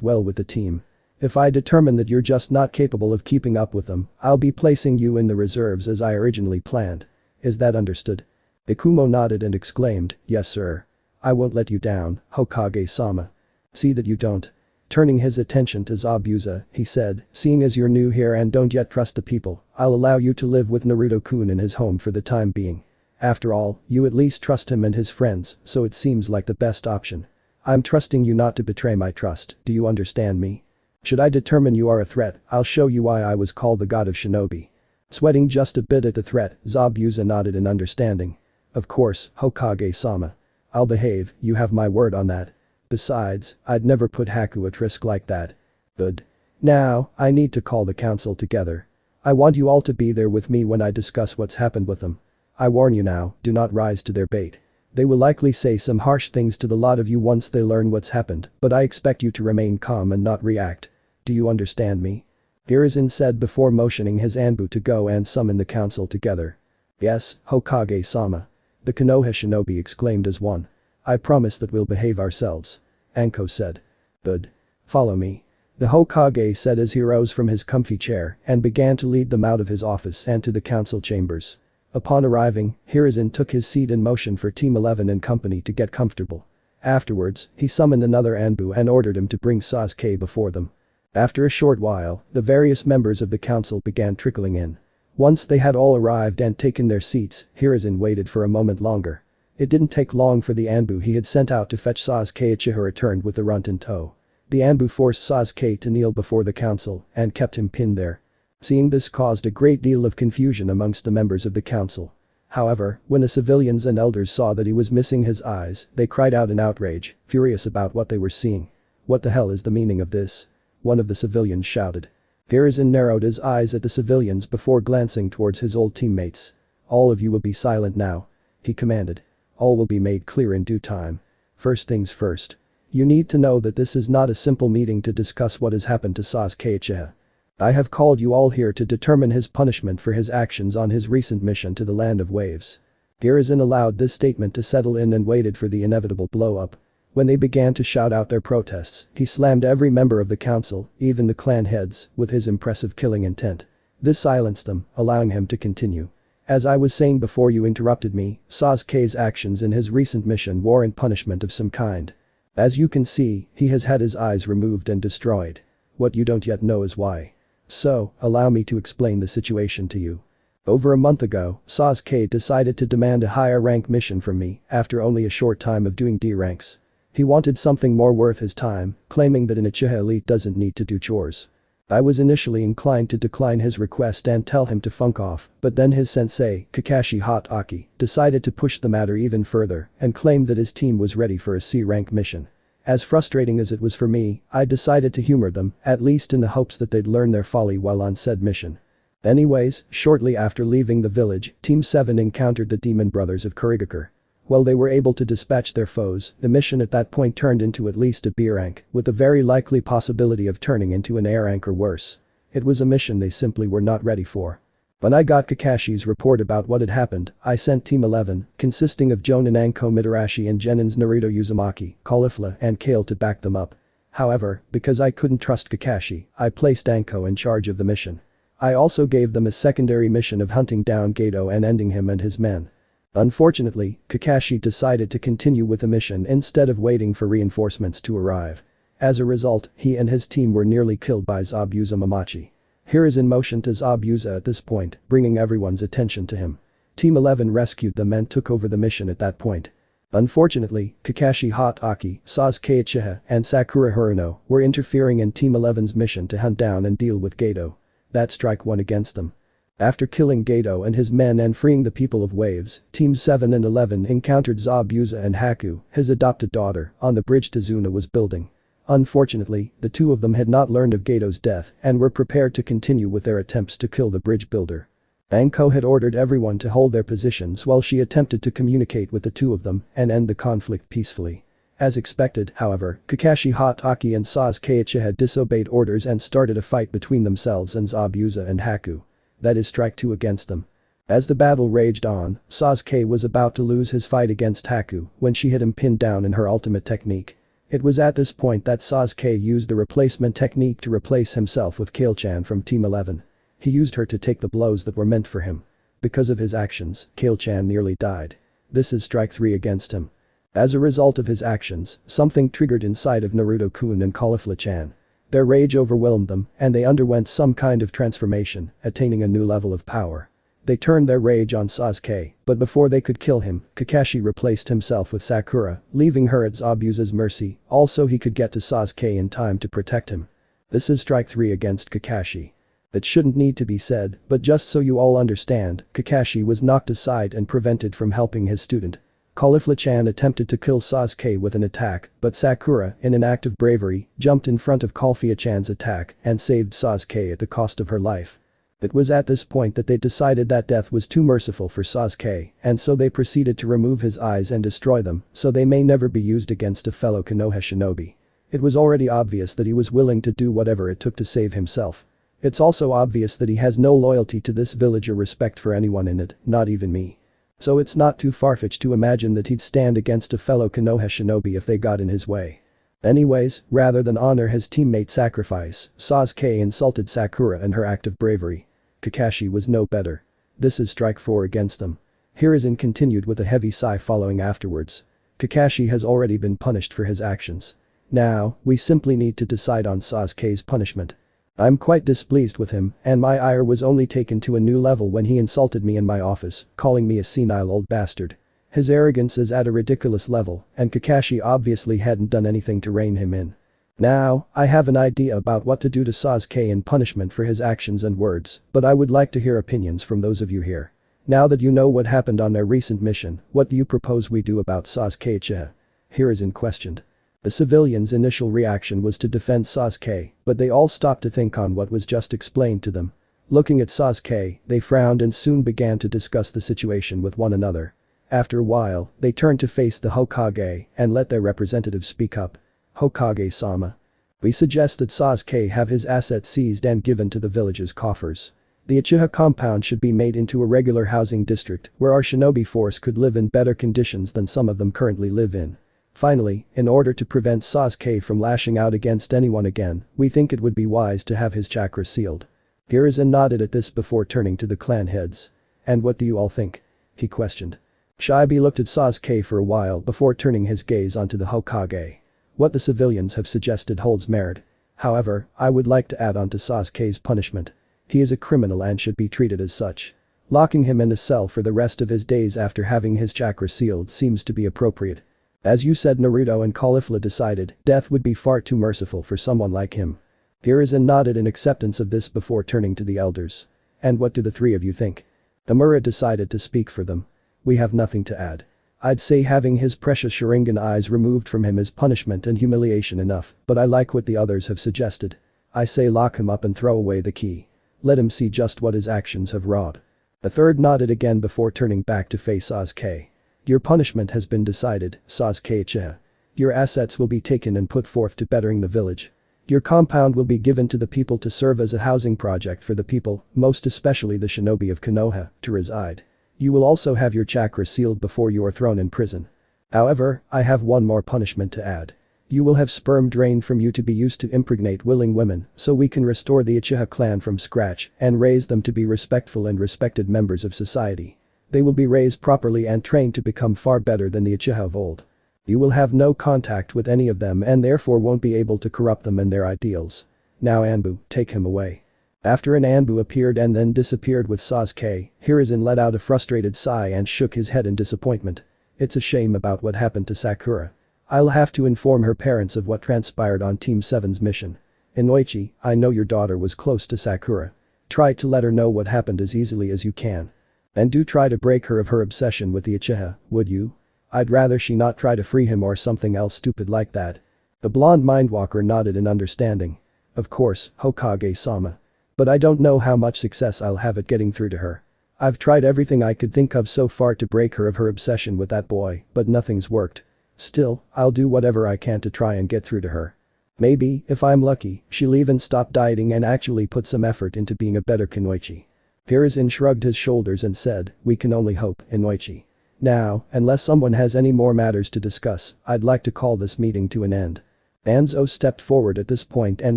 A: well with the team. If I determine that you're just not capable of keeping up with them, I'll be placing you in the reserves as I originally planned. Is that understood? Yakumo nodded and exclaimed, yes sir. I won't let you down, Hokage-sama. See that you don't. Turning his attention to Zabuza, he said, seeing as you're new here and don't yet trust the people, I'll allow you to live with Naruto-kun in his home for the time being. After all, you at least trust him and his friends, so it seems like the best option. I'm trusting you not to betray my trust, do you understand me? Should I determine you are a threat, I'll show you why I was called the god of shinobi. Sweating just a bit at the threat, Zabuza nodded in understanding. Of course, Hokage-sama. I'll behave, you have my word on that. Besides, I'd never put Haku at risk like that. Good. Now, I need to call the council together. I want you all to be there with me when I discuss what's happened with them. I warn you now, do not rise to their bait. They will likely say some harsh things to the lot of you once they learn what's happened, but I expect you to remain calm and not react. Do you understand me? Hiruzen said before motioning his Anbu to go and summon the council together. Yes, Hokage-sama. The Konoha shinobi exclaimed as one. I promise that we'll behave ourselves. Anko said. Good. Follow me. The Hokage said as he rose from his comfy chair and began to lead them out of his office and to the council chambers. Upon arriving, Hiruzen took his seat in motion for Team 11 and company to get comfortable. Afterwards, he summoned another Anbu and ordered him to bring Sasuke before them. After a short while, the various members of the council began trickling in. Once they had all arrived and taken their seats, Hiruzen waited for a moment longer. It didn't take long for the Anbu he had sent out to fetch Sasuke. Uchiha returned with the runt in tow. The Anbu forced Sasuke to kneel before the council and kept him pinned there. Seeing this caused a great deal of confusion amongst the members of the council. However, when the civilians and elders saw that he was missing his eyes, they cried out in outrage, furious about what they were seeing. What the hell is the meaning of this? One of the civilians shouted. Hiruzen narrowed his eyes at the civilians before glancing towards his old teammates. All of you will be silent now. He commanded. All will be made clear in due time. First things first. You need to know that this is not a simple meeting to discuss what has happened to Sasuke Uchiha. I have called you all here to determine his punishment for his actions on his recent mission to the Land of Waves. Hiruzen allowed this statement to settle in and waited for the inevitable blow-up. When they began to shout out their protests, he slammed every member of the council, even the clan heads, with his impressive killing intent. This silenced them, allowing him to continue. As I was saying before you interrupted me, Sasuke's actions in his recent mission warrant punishment of some kind. As you can see, he has had his eyes removed and destroyed. What you don't yet know is why. So, allow me to explain the situation to you. Over a month ago, Sasuke decided to demand a higher rank mission from me after only a short time of doing D ranks. He wanted something more worth his time, claiming that an Uchiha elite doesn't need to do chores. I was initially inclined to decline his request and tell him to funk off, but then his sensei, Kakashi Hatake, decided to push the matter even further and claimed that his team was ready for a C-rank mission. As frustrating as it was for me, I decided to humor them, at least in the hopes that they'd learn their folly while on said mission. Anyways, shortly after leaving the village, Team 7 encountered the Demon Brothers of Kurigakure. While they were able to dispatch their foes, the mission at that point turned into at least a B rank, with a very likely possibility of turning into an A rank or worse. It was a mission they simply were not ready for. When I got Kakashi's report about what had happened, I sent Team 11, consisting of Jonin Anko Mitarashi and Genin's Naruto Uzumaki, Caulifla and Kale to back them up. However, because I couldn't trust Kakashi, I placed Anko in charge of the mission. I also gave them a secondary mission of hunting down Geto and ending him and his men. Unfortunately, Kakashi decided to continue with the mission instead of waiting for reinforcements to arrive. As a result, he and his team were nearly killed by Zabuza Mamachi. Hiruzen motioned to Zabuza at this point, bringing everyone's attention to him. Team 11 rescued them and took over the mission at that point. Unfortunately, Kakashi Hatake, Sasuke Uchiha, and Sakura Haruno were interfering in Team 11's mission to hunt down and deal with Geto. That strike won against them. After killing Geto and his men and freeing the people of Waves, Teams 7 and 11 encountered Zabuza and Haku, his adopted daughter, on the bridge Tazuna was building. Unfortunately, the two of them had not learned of Geto's death and were prepared to continue with their attempts to kill the bridge builder. Anko had ordered everyone to hold their positions while she attempted to communicate with the two of them and end the conflict peacefully. As expected, however, Kakashi Hatake and Sasuke Uchiha had disobeyed orders and started a fight between themselves and Zabuza and Haku. That is strike 2 against them. As the battle raged on, Sasuke was about to lose his fight against Haku when she had him pinned down in her ultimate technique. It was at this point that Sasuke used the replacement technique to replace himself with Kale-chan from Team 11. He used her to take the blows that were meant for him. Because of his actions, Kale-chan nearly died. This is strike 3 against him. As a result of his actions, something triggered inside of Naruto-kun and Caulifla-chan. Their rage overwhelmed them, and they underwent some kind of transformation, attaining a new level of power. They turned their rage on Sasuke, but before they could kill him, Kakashi replaced himself with Sakura, leaving her at Zabuza's mercy, also he could get to Sasuke in time to protect him. This is strike 3 against Kakashi. It shouldn't need to be said, but just so you all understand, Kakashi was knocked aside and prevented from helping his student. Caulifla-chan attempted to kill Sasuke with an attack, but Sakura, in an act of bravery, jumped in front of Caulifla-chan's attack and saved Sasuke at the cost of her life. It was at this point that they decided that death was too merciful for Sasuke, and so they proceeded to remove his eyes and destroy them, so they may never be used against a fellow Konoha shinobi. It was already obvious that he was willing to do whatever it took to save himself. It's also obvious that he has no loyalty to this village or respect for anyone in it, not even me. So it's not too far-fetched to imagine that he'd stand against a fellow Konoha shinobi if they got in his way. Anyways, rather than honor his teammate's sacrifice, Sasuke insulted Sakura and her act of bravery. Kakashi was no better. This is strike 4 against them. Hiruzen continued with a heavy sigh following afterwards. Kakashi has already been punished for his actions. Now, we simply need to decide on Sasuke's punishment. I'm quite displeased with him, and my ire was only taken to a new level when he insulted me in my office, calling me a senile old bastard. His arrogance is at a ridiculous level, and Kakashi obviously hadn't done anything to rein him in. Now, I have an idea about what to do to Sasuke in punishment for his actions and words, but I would like to hear opinions from those of you here. Now that you know what happened on their recent mission, what do you propose we do about Sasuke Uchiha? Hiruzen questioned. The civilians' initial reaction was to defend Sasuke, but they all stopped to think on what was just explained to them. Looking at Sasuke, they frowned and soon began to discuss the situation with one another. After a while, they turned to face the Hokage and let their representative speak up. Hokage-sama. We suggest that Sasuke have his assets seized and given to the village's coffers. The Uchiha compound should be made into a regular housing district where our shinobi force could live in better conditions than some of them currently live in. Finally, in order to prevent Sasuke from lashing out against anyone again, we think it would be wise to have his chakra sealed. Hiruzen nodded at this before turning to the clan heads. And what do you all think? He questioned. Shibi looked at Sasuke for a while before turning his gaze onto the Hokage. What the civilians have suggested holds merit. However, I would like to add on to Sasuke's punishment. He is a criminal and should be treated as such. Locking him in a cell for the rest of his days after having his chakra sealed seems to be appropriate. As you said, Naruto and Caulifla decided, death would be far too merciful for someone like him. Hiruzen nodded in acceptance of this before turning to the elders. And what do the three of you think? Amura decided to speak for them. We have nothing to add. I'd say having his precious Sharingan eyes removed from him is punishment and humiliation enough, but I like what the others have suggested. I say lock him up and throw away the key. Let him see just what his actions have wrought. The third nodded again before turning back to face Sasuke. Your punishment has been decided, Sasuke Uchiha. Your assets will be taken and put forth to bettering the village. Your compound will be given to the people to serve as a housing project for the people, most especially the shinobi of Konoha, to reside. You will also have your chakra sealed before you are thrown in prison. However, I have one more punishment to add. You will have sperm drained from you to be used to impregnate willing women so we can restore the Uchiha clan from scratch and raise them to be respectful and respected members of society. They will be raised properly and trained to become far better than the Uchiha of old. You will have no contact with any of them and therefore won't be able to corrupt them and their ideals. Now Anbu, take him away. After an Anbu appeared and then disappeared with Sasuke, Hiruzen let out a frustrated sigh and shook his head in disappointment. It's a shame about what happened to Sakura. I'll have to inform her parents of what transpired on Team 7's mission. Inoichi, I know your daughter was close to Sakura. Try to let her know what happened as easily as you can. And do try to break her of her obsession with the Uchiha, would you? I'd rather she not try to free him or something else stupid like that. The blonde mindwalker nodded in understanding. Of course, Hokage-sama. But I don't know how much success I'll have at getting through to her. I've tried everything I could think of so far to break her of her obsession with that boy, but nothing's worked. Still, I'll do whatever I can to try and get through to her. Maybe, if I'm lucky, she'll even stop dieting and actually put some effort into being a better Kunoichi. Hiruzen shrugged his shoulders and said, we can only hope, Inoichi. Now, unless someone has any more matters to discuss, I'd like to call this meeting to an end. Danzo stepped forward at this point and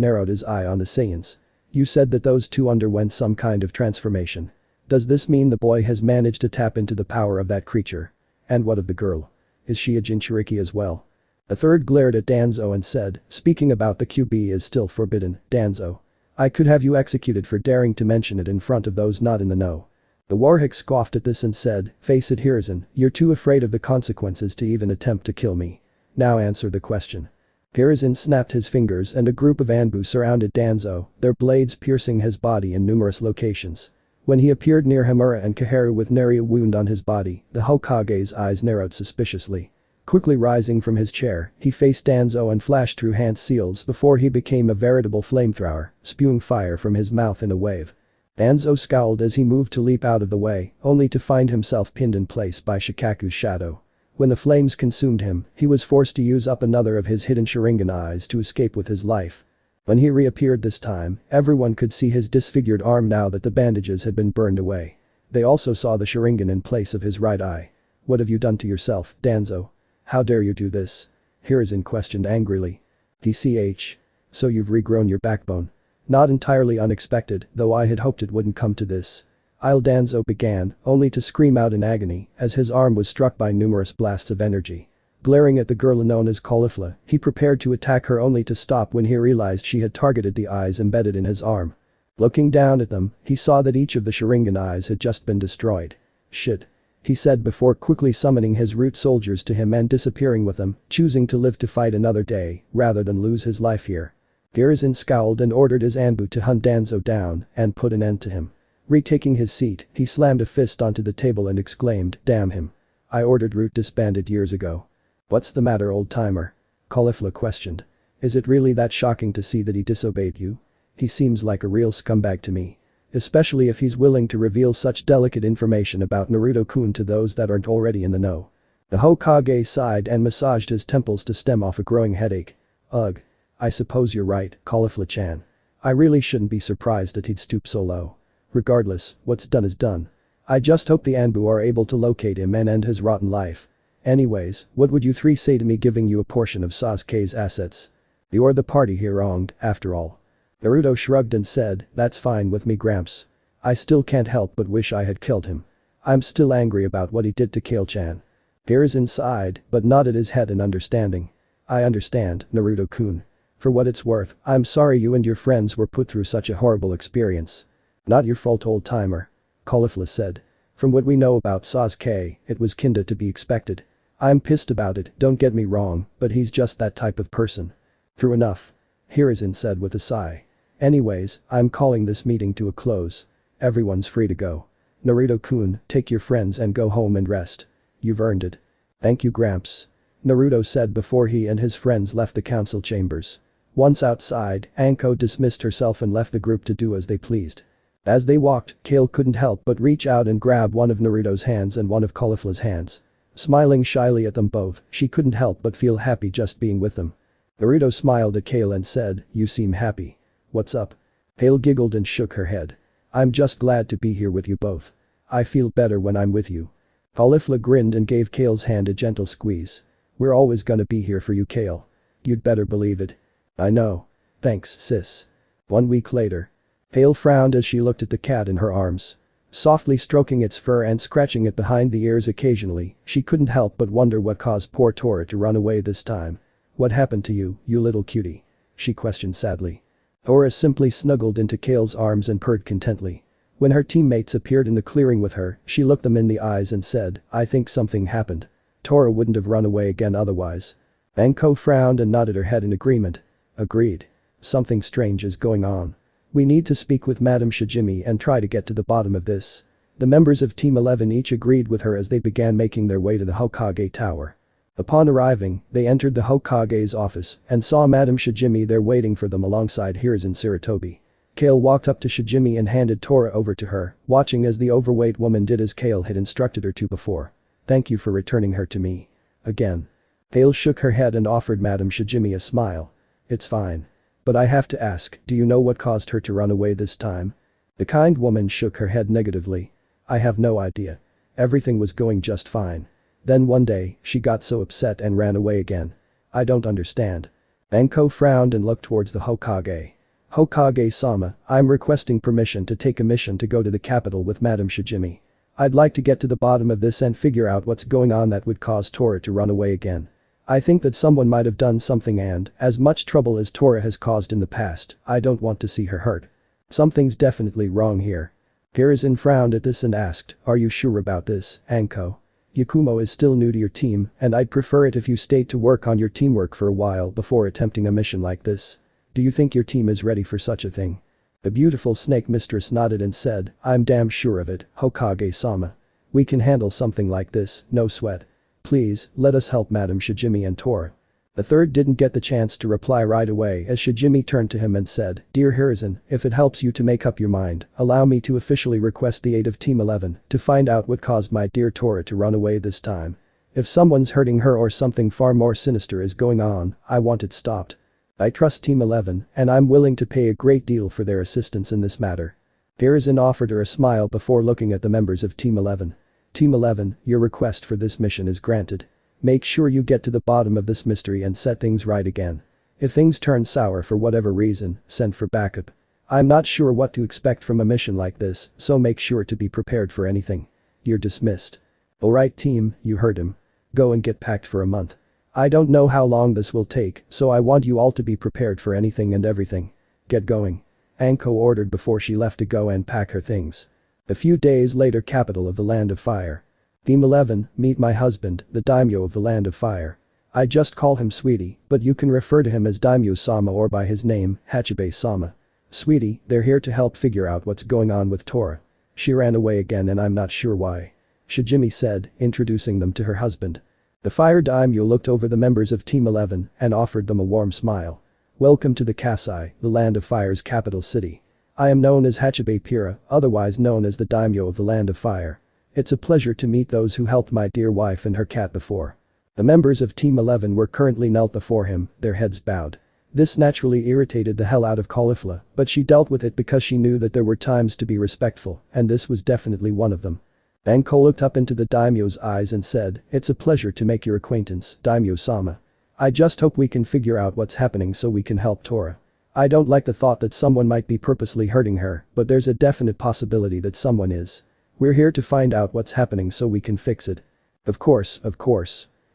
A: narrowed his eye on the Saiyans. You said that those two underwent some kind of transformation. Does this mean the boy has managed to tap into the power of that creature? And what of the girl? Is she a Jinchuriki as well? The third glared at Danzo and said, speaking about the QB is still forbidden, Danzo. I could have you executed for daring to mention it in front of those not in the know. The Warhawk scoffed at this and said, face it Hiruzen, you're too afraid of the consequences to even attempt to kill me. Now answer the question. Hiruzen snapped his fingers and a group of Anbu surrounded Danzo, their blades piercing his body in numerous locations. When he appeared near Himura and Kaharu with nary a wound on his body, the Hokage's eyes narrowed suspiciously. Quickly rising from his chair, he faced Danzo and flashed through hand seals before he became a veritable flamethrower, spewing fire from his mouth in a wave. Danzo scowled as he moved to leap out of the way, only to find himself pinned in place by Shikaku's shadow. When the flames consumed him, he was forced to use up another of his hidden Sharingan eyes to escape with his life. When he reappeared this time, everyone could see his disfigured arm now that the bandages had been burned away. They also saw the Sharingan in place of his right eye. "What have you done to yourself, Danzo? How dare you do this?" Hiruzen questioned angrily. "DCH. So you've regrown your backbone. Not entirely unexpected, though I had hoped it wouldn't come to this." Danzo began, only to scream out in agony as his arm was struck by numerous blasts of energy. Glaring at the girl known as Caulifla, he prepared to attack her only to stop when he realized she had targeted the eyes embedded in his arm. Looking down at them, he saw that each of the Sharingan eyes had just been destroyed. "Shit," he said before quickly summoning his root soldiers to him and disappearing with them, choosing to live to fight another day rather than lose his life here. Hiruzen scowled and ordered his Anbu to hunt Danzo down and put an end to him. Retaking his seat, he slammed a fist onto the table and exclaimed, "Damn him. I ordered Root disbanded years ago." "What's the matter, old-timer?" Caulifla questioned. "Is it really that shocking to see that he disobeyed you? He seems like a real scumbag to me. Especially if he's willing to reveal such delicate information about Naruto-kun to those that aren't already in the know." The Hokage sighed and massaged his temples to stem off a growing headache. "Ugh. I suppose you're right, Caulifla-chan. I really shouldn't be surprised that he'd stoop so low. Regardless, what's done is done. I just hope the Anbu are able to locate him and end his rotten life. Anyways, what would you three say to me giving you a portion of Sasuke's assets? You're the party here wronged, after all." Naruto shrugged and said, "That's fine with me, Gramps. I still can't help but wish I had killed him. I'm still angry about what he did to Kale-chan." Hiruzen sighed, but nodded his head in understanding. "I understand, Naruto-kun. For what it's worth, I'm sorry you and your friends were put through such a horrible experience." "Not your fault, old-timer," Caulifla said. "From what we know about Sasuke, it was kinda to be expected. I'm pissed about it, don't get me wrong, but he's just that type of person." "True enough," Hiruzen said with a sigh. "Anyways, I'm calling this meeting to a close. Everyone's free to go. Naruto-kun, take your friends and go home and rest. You've earned it." "Thank you, Gramps," Naruto said before he and his friends left the council chambers. Once outside, Anko dismissed herself and left the group to do as they pleased. As they walked, Kale couldn't help but reach out and grab one of Naruto's hands and one of Caulifla's hands. Smiling shyly at them both, she couldn't help but feel happy just being with them. Naruto smiled at Kale and said, "You seem happy. What's up?" Kale giggled and shook her head. "I'm just glad to be here with you both. I feel better when I'm with you." Caulifla grinned and gave Kale's hand a gentle squeeze. "We're always gonna be here for you, Kale. You'd better believe it." "I know. Thanks, sis." 1 week later. Kale frowned as she looked at the cat in her arms. Softly stroking its fur and scratching it behind the ears occasionally, she couldn't help but wonder what caused poor Tora to run away this time. "What happened to you, you little cutie?" she questioned sadly. Tora simply snuggled into Kale's arms and purred contently. When her teammates appeared in the clearing with her, she looked them in the eyes and said, "I think something happened. Tora wouldn't have run away again otherwise." Anko frowned and nodded her head in agreement. "Agreed. Something strange is going on. We need to speak with Madame Shijimi and try to get to the bottom of this." The members of Team 11 each agreed with her as they began making their way to the Hokage Tower. Upon arriving, they entered the Hokage's office and saw Madame Shijimi there waiting for them alongside Hiruzen Sarutobi. Kale walked up to Shijimi and handed Tora over to her, watching as the overweight woman did as Kale had instructed her to before. "Thank you for returning her to me. Again." Kale shook her head and offered Madame Shijimi a smile. "It's fine. But I have to ask, do you know what caused her to run away this time?" The kind woman shook her head negatively. "I have no idea. Everything was going just fine. Then one day, she got so upset and ran away again. I don't understand." Anko frowned and looked towards the Hokage. "Hokage-sama, I'm requesting permission to take a mission to go to the capital with Madame Shijimi. I'd like to get to the bottom of this and figure out what's going on that would cause Tora to run away again. I think that someone might have done something and, as much trouble as Tora has caused in the past, I don't want to see her hurt. Something's definitely wrong here." Hiruzen frowned at this and asked, "Are you sure about this, Anko?" Yakumo is still new to your team and I'd prefer it if you stayed to work on your teamwork for a while before attempting a mission like this. Do you think your team is ready for such a thing? The beautiful snake mistress nodded and said, I'm damn sure of it, Hokage-sama. We can handle something like this, no sweat. Please, let us help Madam Shijimi and Tora. The third didn't get the chance to reply right away as Shijimi turned to him and said, Dear Hiruzen, if it helps you to make up your mind, allow me to officially request the aid of Team 11 to find out what caused my dear Tora to run away this time. If someone's hurting her or something far more sinister is going on, I want it stopped. I trust Team 11 and I'm willing to pay a great deal for their assistance in this matter. Hiruzen offered her a smile before looking at the members of Team 11. Team 11, your request for this mission is granted. Make sure you get to the bottom of this mystery and set things right again. If things turn sour for whatever reason, send for backup. I'm not sure what to expect from a mission like this, so make sure to be prepared for anything. You're dismissed. Alright team, you heard him. Go and get packed for a month. I don't know how long this will take, so I want you all to be prepared for anything and everything. Get going. Anko ordered before she left to go and pack her things. A few days later, capital of the Land of Fire. Team 11, meet my husband, the daimyo of the Land of Fire. I just call him Sweetie, but you can refer to him as Daimyo-sama or by his name, Hachibe-sama. Sweetie, they're here to help figure out what's going on with Tora. She ran away again and I'm not sure why. Shijimi said, introducing them to her husband. The Fire Daimyo looked over the members of Team 11 and offered them a warm smile. Welcome to the Kasai, the Land of Fire's capital city. I am known as Hachibe Pira, otherwise known as the daimyo of the Land of Fire. It's a pleasure to meet those who helped my dear wife and her cat before. The members of Team 11 were currently knelt before him, their heads bowed. This naturally irritated the hell out of Caulifla, but she dealt with it because she knew that there were times to be respectful, and this was definitely one of them. Anko looked up into the daimyo's eyes and said, It's a pleasure to make your acquaintance, Daimyo-sama. I just hope we can figure out what's happening so we can help Tora. I don't like the thought that someone might be purposely hurting her, but there's a definite possibility that someone is. We're here to find out what's happening so we can fix it. Of course.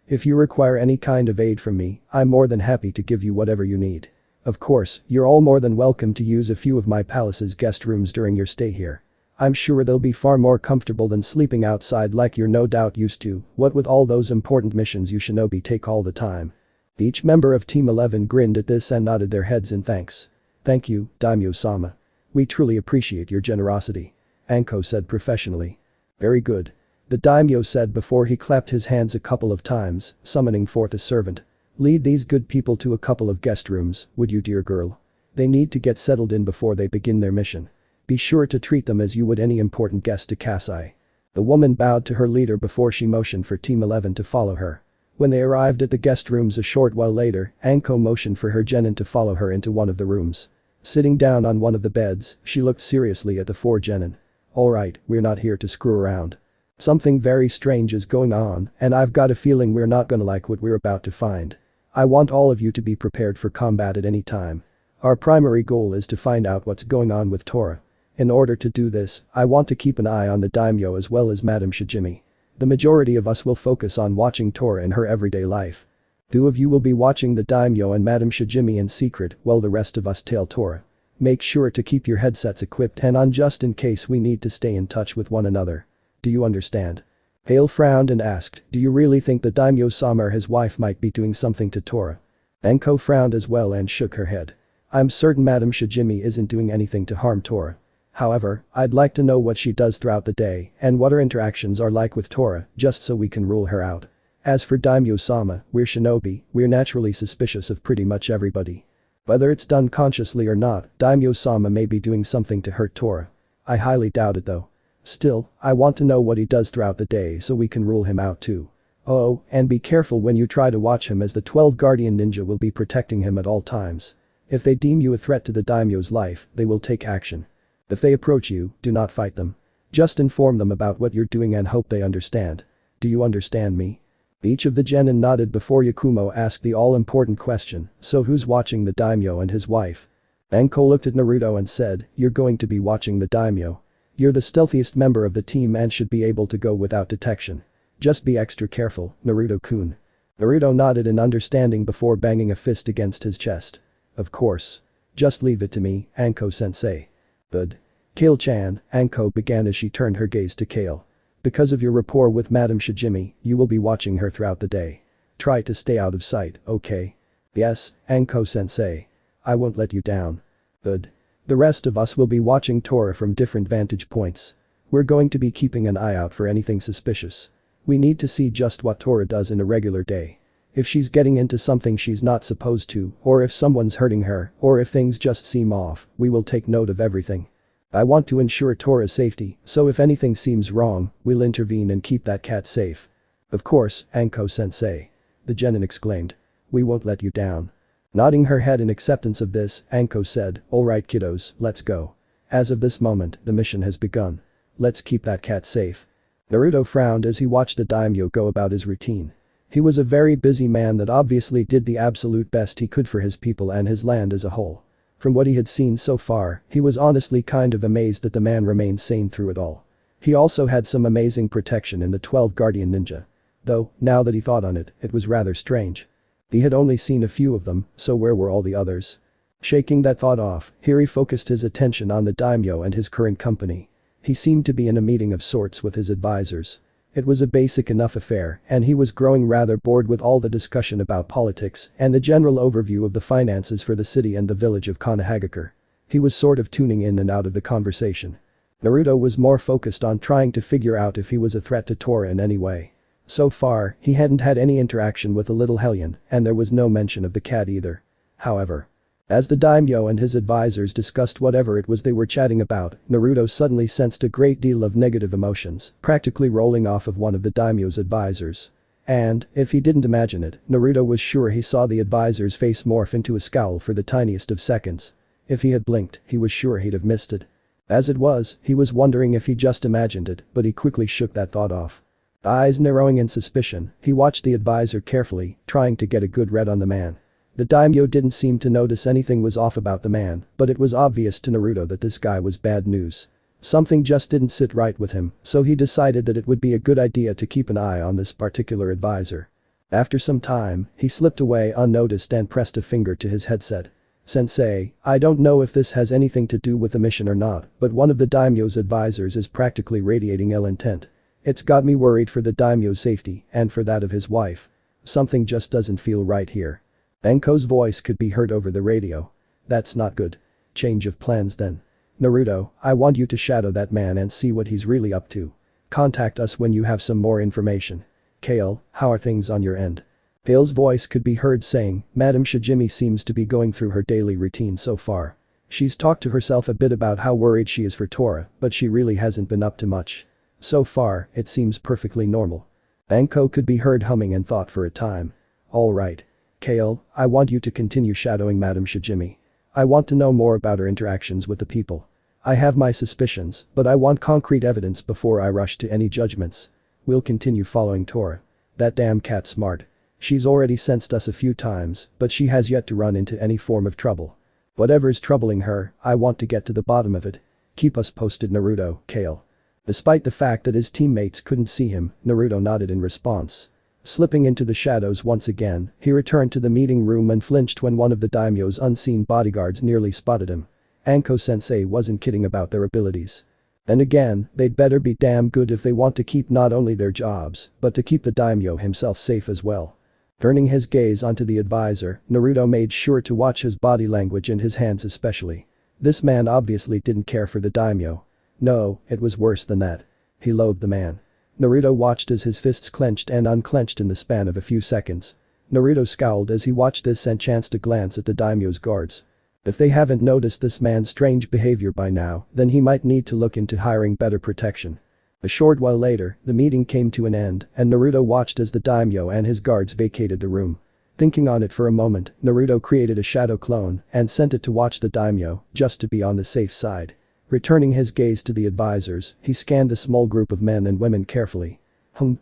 A: If you require any kind of aid from me, I'm more than happy to give you whatever you need. Of course, you're all more than welcome to use a few of my palace's guest rooms during your stay here. I'm sure they'll be far more comfortable than sleeping outside like you're no doubt used to, what with all those important missions you shinobi take all the time. Each member of Team 11 grinned at this and nodded their heads in thanks. Thank you, Daimyo-sama. We truly appreciate your generosity. Anko said professionally. Very good. The daimyo said before he clapped his hands a couple of times, summoning forth a servant. Lead these good people to a couple of guest rooms, would you dear girl? They need to get settled in before they begin their mission. Be sure to treat them as you would any important guest to Kasai. The woman bowed to her leader before she motioned for Team 11 to follow her. When they arrived at the guest rooms a short while later, Anko motioned for her genin to follow her into one of the rooms. Sitting down on one of the beds, she looked seriously at the four genin. Alright, we're not here to screw around. Something very strange is going on, and I've got a feeling we're not gonna like what we're about to find. I want all of you to be prepared for combat at any time. Our primary goal is to find out what's going on with Tora. In order to do this, I want to keep an eye on the daimyo as well as Madam Shijimi. The majority of us will focus on watching Tora in her everyday life. 2 of you will be watching the daimyo and Madam Shijimi in secret while the rest of us tail Tora. Make sure to keep your headsets equipped and on just in case we need to stay in touch with one another. Do you understand? Hale frowned and asked, do you really think the daimyo-sama or his wife might be doing something to Tora? Anko frowned as well and shook her head. I'm certain Madam Shijimi isn't doing anything to harm Tora. However, I'd like to know what she does throughout the day and what her interactions are like with Tora just so we can rule her out. As for daimyo-sama, we're shinobi, we're naturally suspicious of pretty much everybody. Whether it's done consciously or not, daimyo-sama may be doing something to hurt Tora. I highly doubt it though. Still, I want to know what he does throughout the day so we can rule him out too. Oh, and be careful when you try to watch him as the 12 guardian ninja will be protecting him at all times. If they deem you a threat to the daimyo's life, they will take action. If they approach you, do not fight them. Just inform them about what you're doing and hope they understand. Do you understand me? Each of the genin nodded before Yakumo asked the all-important question, so who's watching the daimyo and his wife? Anko looked at Naruto and said, you're going to be watching the daimyo. You're the stealthiest member of the team and should be able to go without detection. Just be extra careful, Naruto-kun. Naruto nodded in understanding before banging a fist against his chest. Of course. Just leave it to me, Anko-sensei. Good. Kale-chan, Anko began as she turned her gaze to Kale. Because of your rapport with Madame Shijimi, you will be watching her throughout the day. Try to stay out of sight, okay? Yes, Anko-sensei. I won't let you down. Good. The rest of us will be watching Tora from different vantage points. We're going to be keeping an eye out for anything suspicious. We need to see just what Tora does in a regular day. If she's getting into something she's not supposed to, or if someone's hurting her, or if things just seem off, we will take note of everything. I want to ensure Tora's safety, so if anything seems wrong, we'll intervene and keep that cat safe. Of course, Anko-sensei. The genin exclaimed. We won't let you down. Nodding her head in acceptance of this, Anko said, alright kiddos, let's go. As of this moment, the mission has begun. Let's keep that cat safe. Naruto frowned as he watched the daimyo go about his routine. He was a very busy man that obviously did the absolute best he could for his people and his land as a whole. From what he had seen so far, he was honestly kind of amazed that the man remained sane through it all. He also had some amazing protection in the 12 Guardian Ninja. Though, now that he thought on it, it was rather strange. He had only seen a few of them, so where were all the others? Shaking that thought off, here he focused his attention on the daimyo and his current company. He seemed to be in a meeting of sorts with his advisors. It was a basic enough affair, and he was growing rather bored with all the discussion about politics and the general overview of the finances for the city and the village of Konohagakure. He was sort of tuning in and out of the conversation. Naruto was more focused on trying to figure out if he was a threat to Tora in any way. So far, he hadn't had any interaction with the little hellion, and there was no mention of the cat either. However, as the daimyo and his advisors discussed whatever it was they were chatting about, Naruto suddenly sensed a great deal of negative emotions, practically rolling off of one of the daimyo's advisors. And, if he didn't imagine it, Naruto was sure he saw the advisor's face morph into a scowl for the tiniest of seconds. If he had blinked, he was sure he'd have missed it. As it was, he was wondering if he just imagined it, but he quickly shook that thought off. Eyes narrowing in suspicion, he watched the advisor carefully, trying to get a good read on the man. The daimyo didn't seem to notice anything was off about the man, but it was obvious to Naruto that this guy was bad news. Something just didn't sit right with him, so he decided that it would be a good idea to keep an eye on this particular advisor. After some time, he slipped away unnoticed and pressed a finger to his headset. Sensei, I don't know if this has anything to do with the mission or not, but one of the daimyo's advisors is practically radiating ill intent. It's got me worried for the daimyo's safety and for that of his wife. Something just doesn't feel right here. Anko's voice could be heard over the radio. That's not good. Change of plans then. Naruto, I want you to shadow that man and see what he's really up to. Contact us when you have some more information. Kale, how are things on your end? Kale's voice could be heard saying, Madame Shijimi seems to be going through her daily routine so far. She's talked to herself a bit about how worried she is for Tora, but she really hasn't been up to much. So far, it seems perfectly normal. Anko could be heard humming and thought for a time. Alright. Kale, I want you to continue shadowing Madame Shijimi. I want to know more about her interactions with the people. I have my suspicions, but I want concrete evidence before I rush to any judgments. We'll continue following Tora. That damn cat's smart. She's already sensed us a few times, but she has yet to run into any form of trouble. Whatever's troubling her, I want to get to the bottom of it. Keep us posted, Naruto, Kale. Despite the fact that his teammates couldn't see him, Naruto nodded in response. Slipping into the shadows once again, he returned to the meeting room and flinched when one of the daimyo's unseen bodyguards nearly spotted him. Anko-sensei wasn't kidding about their abilities. And again, they'd better be damn good if they want to keep not only their jobs, but to keep the daimyo himself safe as well. Turning his gaze onto the advisor, Naruto made sure to watch his body language and his hands especially. This man obviously didn't care for the daimyo. No, it was worse than that. He loathed the man. Naruto watched as his fists clenched and unclenched in the span of a few seconds. Naruto scowled as he watched this and chanced a glance at the daimyo's guards. If they haven't noticed this man's strange behavior by now, then he might need to look into hiring better protection. A short while later, the meeting came to an end, and Naruto watched as the daimyo and his guards vacated the room. Thinking on it for a moment, Naruto created a shadow clone and sent it to watch the daimyo, just to be on the safe side. Returning his gaze to the advisors, he scanned the small group of men and women carefully.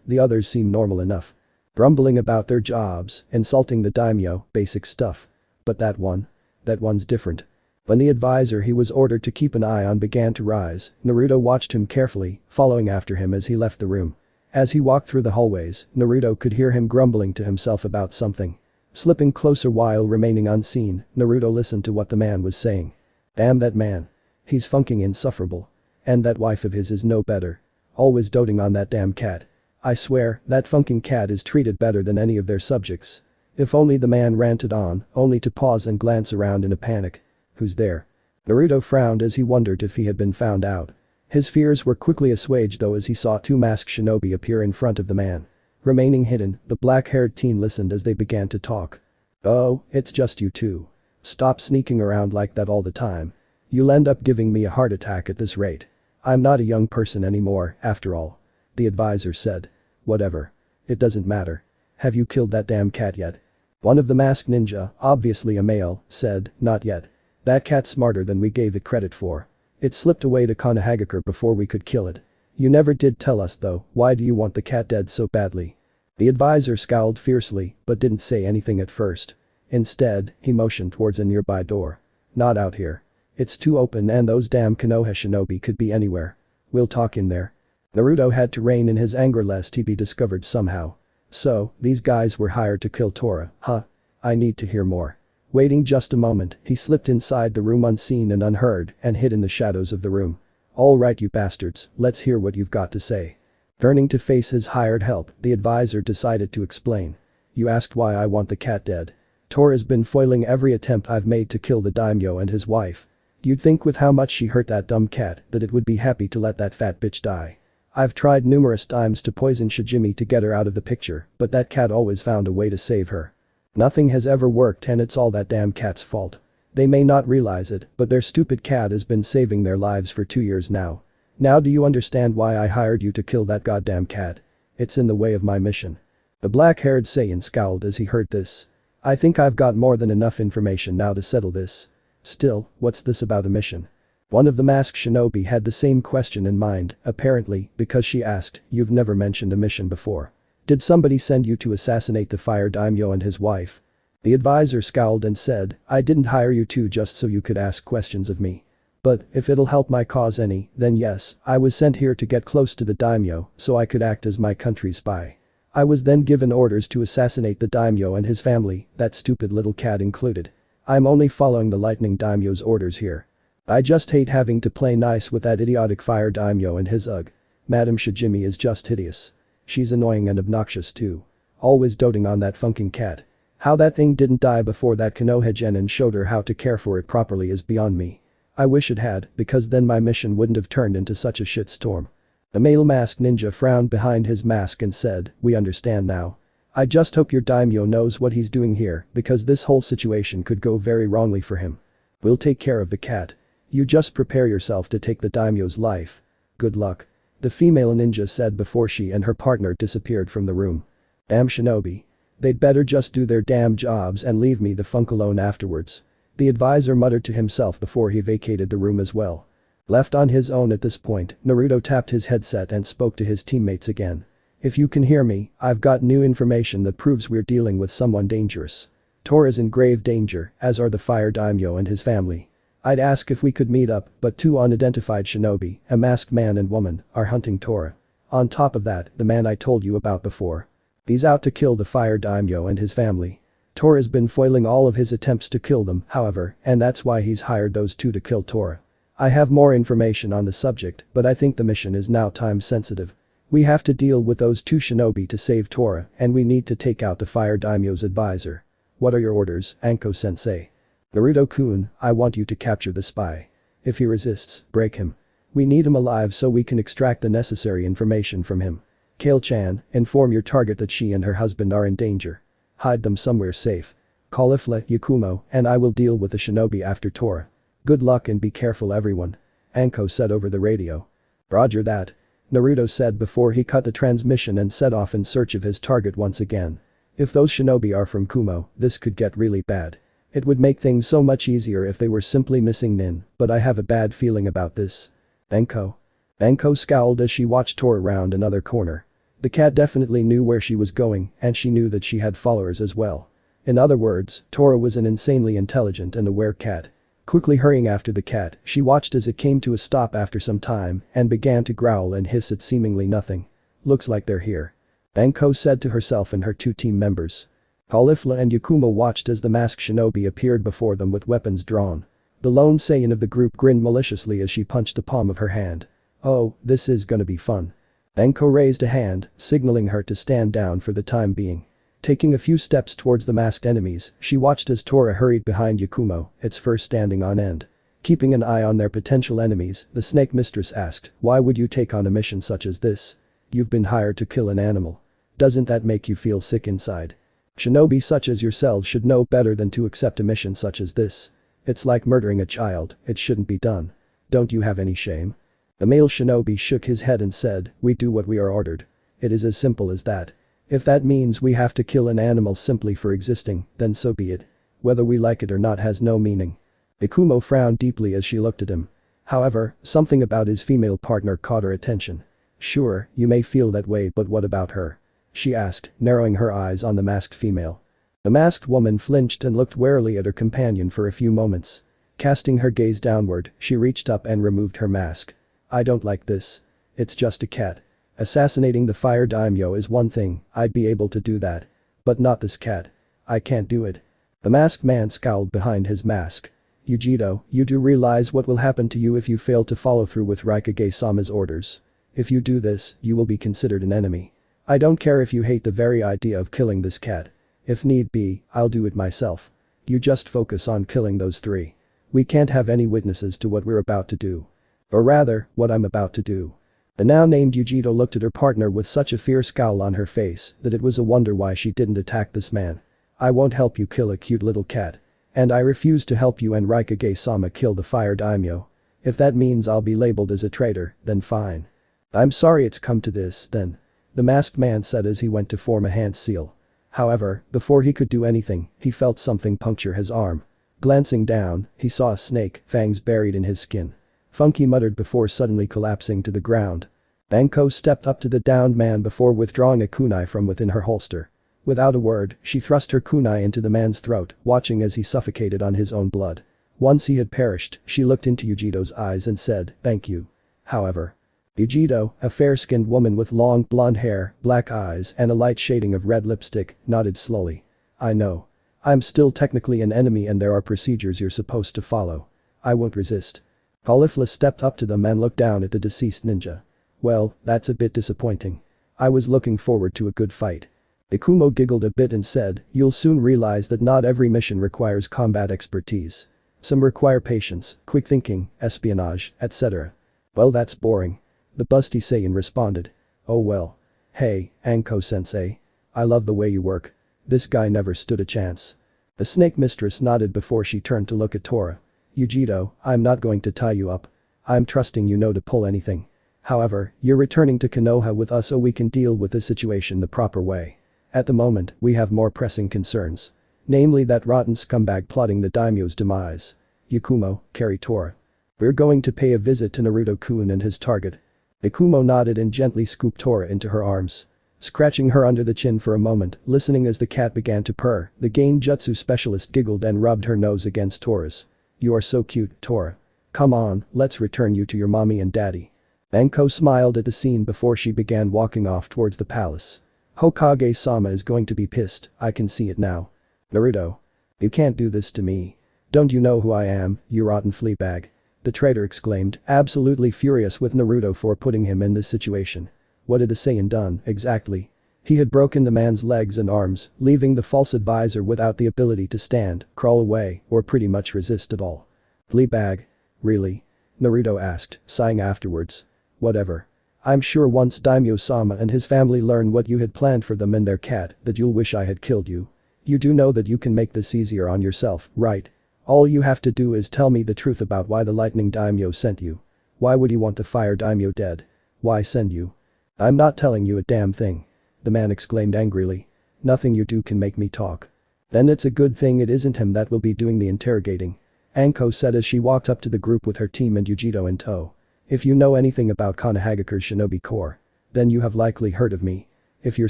A: The others seem normal enough. Grumbling about their jobs, insulting the daimyo, basic stuff. But that one's different. When the advisor he was ordered to keep an eye on began to rise, Naruto watched him carefully, following after him as he left the room. As he walked through the hallways, Naruto could hear him grumbling to himself about something. Slipping closer while remaining unseen, Naruto listened to what the man was saying. Damn that man. He's fucking insufferable. And that wife of his is no better. Always doting on that damn cat. I swear, that fucking cat is treated better than any of their subjects. If only the man ranted on, only to pause and glance around in a panic. Who's there? Naruto frowned as he wondered if he had been found out. His fears were quickly assuaged though as he saw two masked shinobi appear in front of the man. Remaining hidden, the black-haired teen listened as they began to talk. "Oh, it's just you two. Stop sneaking around like that all the time. You'll end up giving me a heart attack at this rate. I'm not a young person anymore, after all," the advisor said. "Whatever. It doesn't matter. Have you killed that damn cat yet?" One of the masked ninja, obviously a male, said, "Not yet. That cat's smarter than we gave it credit for. It slipped away to Konohagakure before we could kill it. You never did tell us though, why do you want the cat dead so badly?" The advisor scowled fiercely, but didn't say anything at first. Instead, he motioned towards a nearby door. "Not out here. It's too open and those damn Konoha shinobi could be anywhere. We'll talk in there." Naruto had to rein in his anger lest he be discovered somehow. "So, these guys were hired to kill Tora, huh? I need to hear more." Waiting just a moment, he slipped inside the room unseen and unheard and hid in the shadows of the room. "All right you bastards, let's hear what you've got to say." Turning to face his hired help, the advisor decided to explain. "You asked why I want the cat dead. Tora's been foiling every attempt I've made to kill the daimyo and his wife. You'd think with how much she hurt that dumb cat that it would be happy to let that fat bitch die. I've tried numerous times to poison Shijimi to get her out of the picture, but that cat always found a way to save her. Nothing has ever worked and it's all that damn cat's fault. They may not realize it, but their stupid cat has been saving their lives for 2 years now. Now do you understand why I hired you to kill that goddamn cat? It's in the way of my mission." The black-haired Saiyan scowled as he heard this. "I think I've got more than enough information now to settle this. Still, what's this about a mission?" One of the masked shinobi had the same question in mind, apparently, because she asked, "You've never mentioned a mission before. Did somebody send you to assassinate the fire daimyo and his wife?" The advisor scowled and said, "I didn't hire you two just so you could ask questions of me. But, if it'll help my cause any, then yes, I was sent here to get close to the daimyo so I could act as my country's spy. I was then given orders to assassinate the daimyo and his family, that stupid little cat included. I'm only following the lightning daimyo's orders here. I just hate having to play nice with that idiotic fire daimyo and his ugh. Madam Shijimi is just hideous. She's annoying and obnoxious too. Always doting on that funking cat. How that thing didn't die before that Konoha genin showed her how to care for it properly is beyond me. I wish it had, because then my mission wouldn't have turned into such a shitstorm." The male masked ninja frowned behind his mask and said, "We understand now. I just hope your daimyo knows what he's doing here because this whole situation could go very wrongly for him. We'll take care of the cat. You just prepare yourself to take the daimyo's life. Good luck," the female ninja said before she and her partner disappeared from the room. "Damn shinobi. They'd better just do their damn jobs and leave me the funk alone afterwards," the advisor muttered to himself before he vacated the room as well. Left on his own at this point, Naruto tapped his headset and spoke to his teammates again. "If you can hear me, I've got new information that proves we're dealing with someone dangerous. Tora's in grave danger, as are the fire daimyo and his family. I'd ask if we could meet up, but two unidentified shinobi, a masked man and woman, are hunting Tora. On top of that, the man I told you about before. He's out to kill the fire daimyo and his family. Tora's been foiling all of his attempts to kill them, however, and that's why he's hired those two to kill Tora. I have more information on the subject, but I think the mission is now time sensitive. We have to deal with those two shinobi to save Tora, and we need to take out the fire daimyo's advisor. What are your orders, Anko-sensei?" "Naruto-kun, I want you to capture the spy. If he resists, break him. We need him alive so we can extract the necessary information from him. Kale-chan, inform your target that she and her husband are in danger. Hide them somewhere safe. Caulifla, Yakumo, and I will deal with the shinobi after Tora. Good luck and be careful everyone," Anko said over the radio. "Roger that," Naruto said before he cut the transmission and set off in search of his target once again. If those shinobi are from Kumo, this could get really bad. It would make things so much easier if they were simply missing Nin, but I have a bad feeling about this. Anko. Anko scowled as she watched Tora round another corner. The cat definitely knew where she was going, and she knew that she had followers as well. In other words, Tora was an insanely intelligent and aware cat. Quickly hurrying after the cat, she watched as it came to a stop after some time and began to growl and hiss at seemingly nothing. "Looks like they're here," Anko said to herself and her two team members. Caulifla and Yakumo watched as the masked shinobi appeared before them with weapons drawn. The lone Saiyan of the group grinned maliciously as she punched the palm of her hand. "Oh, this is gonna be fun. Anko raised a hand, signaling her to stand down for the time being. Taking a few steps towards the masked enemies, she watched as Tora hurried behind Yakumo, its fur standing on end. Keeping an eye on their potential enemies, the snake mistress asked, "Why would you take on a mission such as this? You've been hired to kill an animal. Doesn't that make you feel sick inside? Shinobi such as yourselves should know better than to accept a mission such as this. It's like murdering a child, it shouldn't be done. Don't you have any shame?" The male shinobi shook his head and said, "We do what we are ordered. It is as simple as that. If that means we have to kill an animal simply for existing, then so be it. Whether we like it or not has no meaning." Ikumo frowned deeply as she looked at him. However, something about his female partner caught her attention. "Sure, you may feel that way, but what about her?" she asked, narrowing her eyes on the masked female. The masked woman flinched and looked warily at her companion for a few moments. Casting her gaze downward, she reached up and removed her mask. "I don't like this. It's just a cat. Assassinating the fire daimyo is one thing, I'd be able to do that. But not this cat. I can't do it." The masked man scowled behind his mask. "Yujito, you do realize what will happen to you if you fail to follow through with Raikage-sama's orders. If you do this, you will be considered an enemy. I don't care if you hate the very idea of killing this cat. If need be, I'll do it myself. You just focus on killing those three. We can't have any witnesses to what we're about to do. Or rather, what I'm about to do." The now named Yujito looked at her partner with such a fierce scowl on her face that it was a wonder why she didn't attack this man. "I won't help you kill a cute little cat. And I refuse to help you and Raikage-sama kill the fire daimyo. If that means I'll be labeled as a traitor, then fine. I'm sorry it's come to this, then," the masked man said as he went to form a hand seal. However, before he could do anything, he felt something puncture his arm. Glancing down, he saw a snake, fangs buried in his skin. Funky muttered before suddenly collapsing to the ground. Anko stepped up to the downed man before withdrawing a kunai from within her holster. Without a word, she thrust her kunai into the man's throat, watching as he suffocated on his own blood. Once he had perished, she looked into Yujito's eyes and said, "Thank you." However, Yujito, a fair-skinned woman with long blonde hair, black eyes and a light shading of red lipstick, nodded slowly. "I know. I'm still technically an enemy and there are procedures you're supposed to follow. I won't resist." Caulifla stepped up to them and looked down at the deceased ninja. "Well, that's a bit disappointing. I was looking forward to a good fight." Ikumo giggled a bit and said, "You'll soon realize that not every mission requires combat expertise. Some require patience, quick thinking, espionage, etc." "Well, that's boring." The busty Saiyan responded. "Oh well. Hey, Anko-sensei. I love the way you work. This guy never stood a chance." The snake mistress nodded before she turned to look at Tora. "Yujito, I'm not going to tie you up. I'm trusting you know to pull anything. However, you're returning to Konoha with us so we can deal with this situation the proper way. At the moment, we have more pressing concerns. Namely that rotten scumbag plotting the daimyo's demise. Yakumo, carry Tora. We're going to pay a visit to Naruto-kun and his target." Ikumo nodded and gently scooped Tora into her arms. Scratching her under the chin for a moment, listening as the cat began to purr, the Genjutsu specialist giggled and rubbed her nose against Tora's. "You are so cute, Tora. Come on, let's return you to your mommy and daddy." Anko smiled at the scene before she began walking off towards the palace. "Hokage-sama is going to be pissed, I can see it now. Naruto. You can't do this to me. Don't you know who I am, you rotten flea bag?" the traitor exclaimed, absolutely furious with Naruto for putting him in this situation. What had the Saiyan done, exactly? He had broken the man's legs and arms, leaving the false advisor without the ability to stand, crawl away, or pretty much resist at all. "Flea bag? Really?" Naruto asked, sighing afterwards. "Whatever. I'm sure once Daimyo-sama and his family learn what you had planned for them and their cat, that you'll wish I had killed you. You do know that you can make this easier on yourself, right? All you have to do is tell me the truth about why the lightning daimyo sent you. Why would he want the fire daimyo dead? Why send you?" "I'm not telling you a damn thing," the man exclaimed angrily. "Nothing you do can make me talk." "Then it's a good thing it isn't him that will be doing the interrogating," Anko said as she walked up to the group with her team and Yujito in tow. "If you know anything about Konohagakure's shinobi corps, then you have likely heard of me. If you're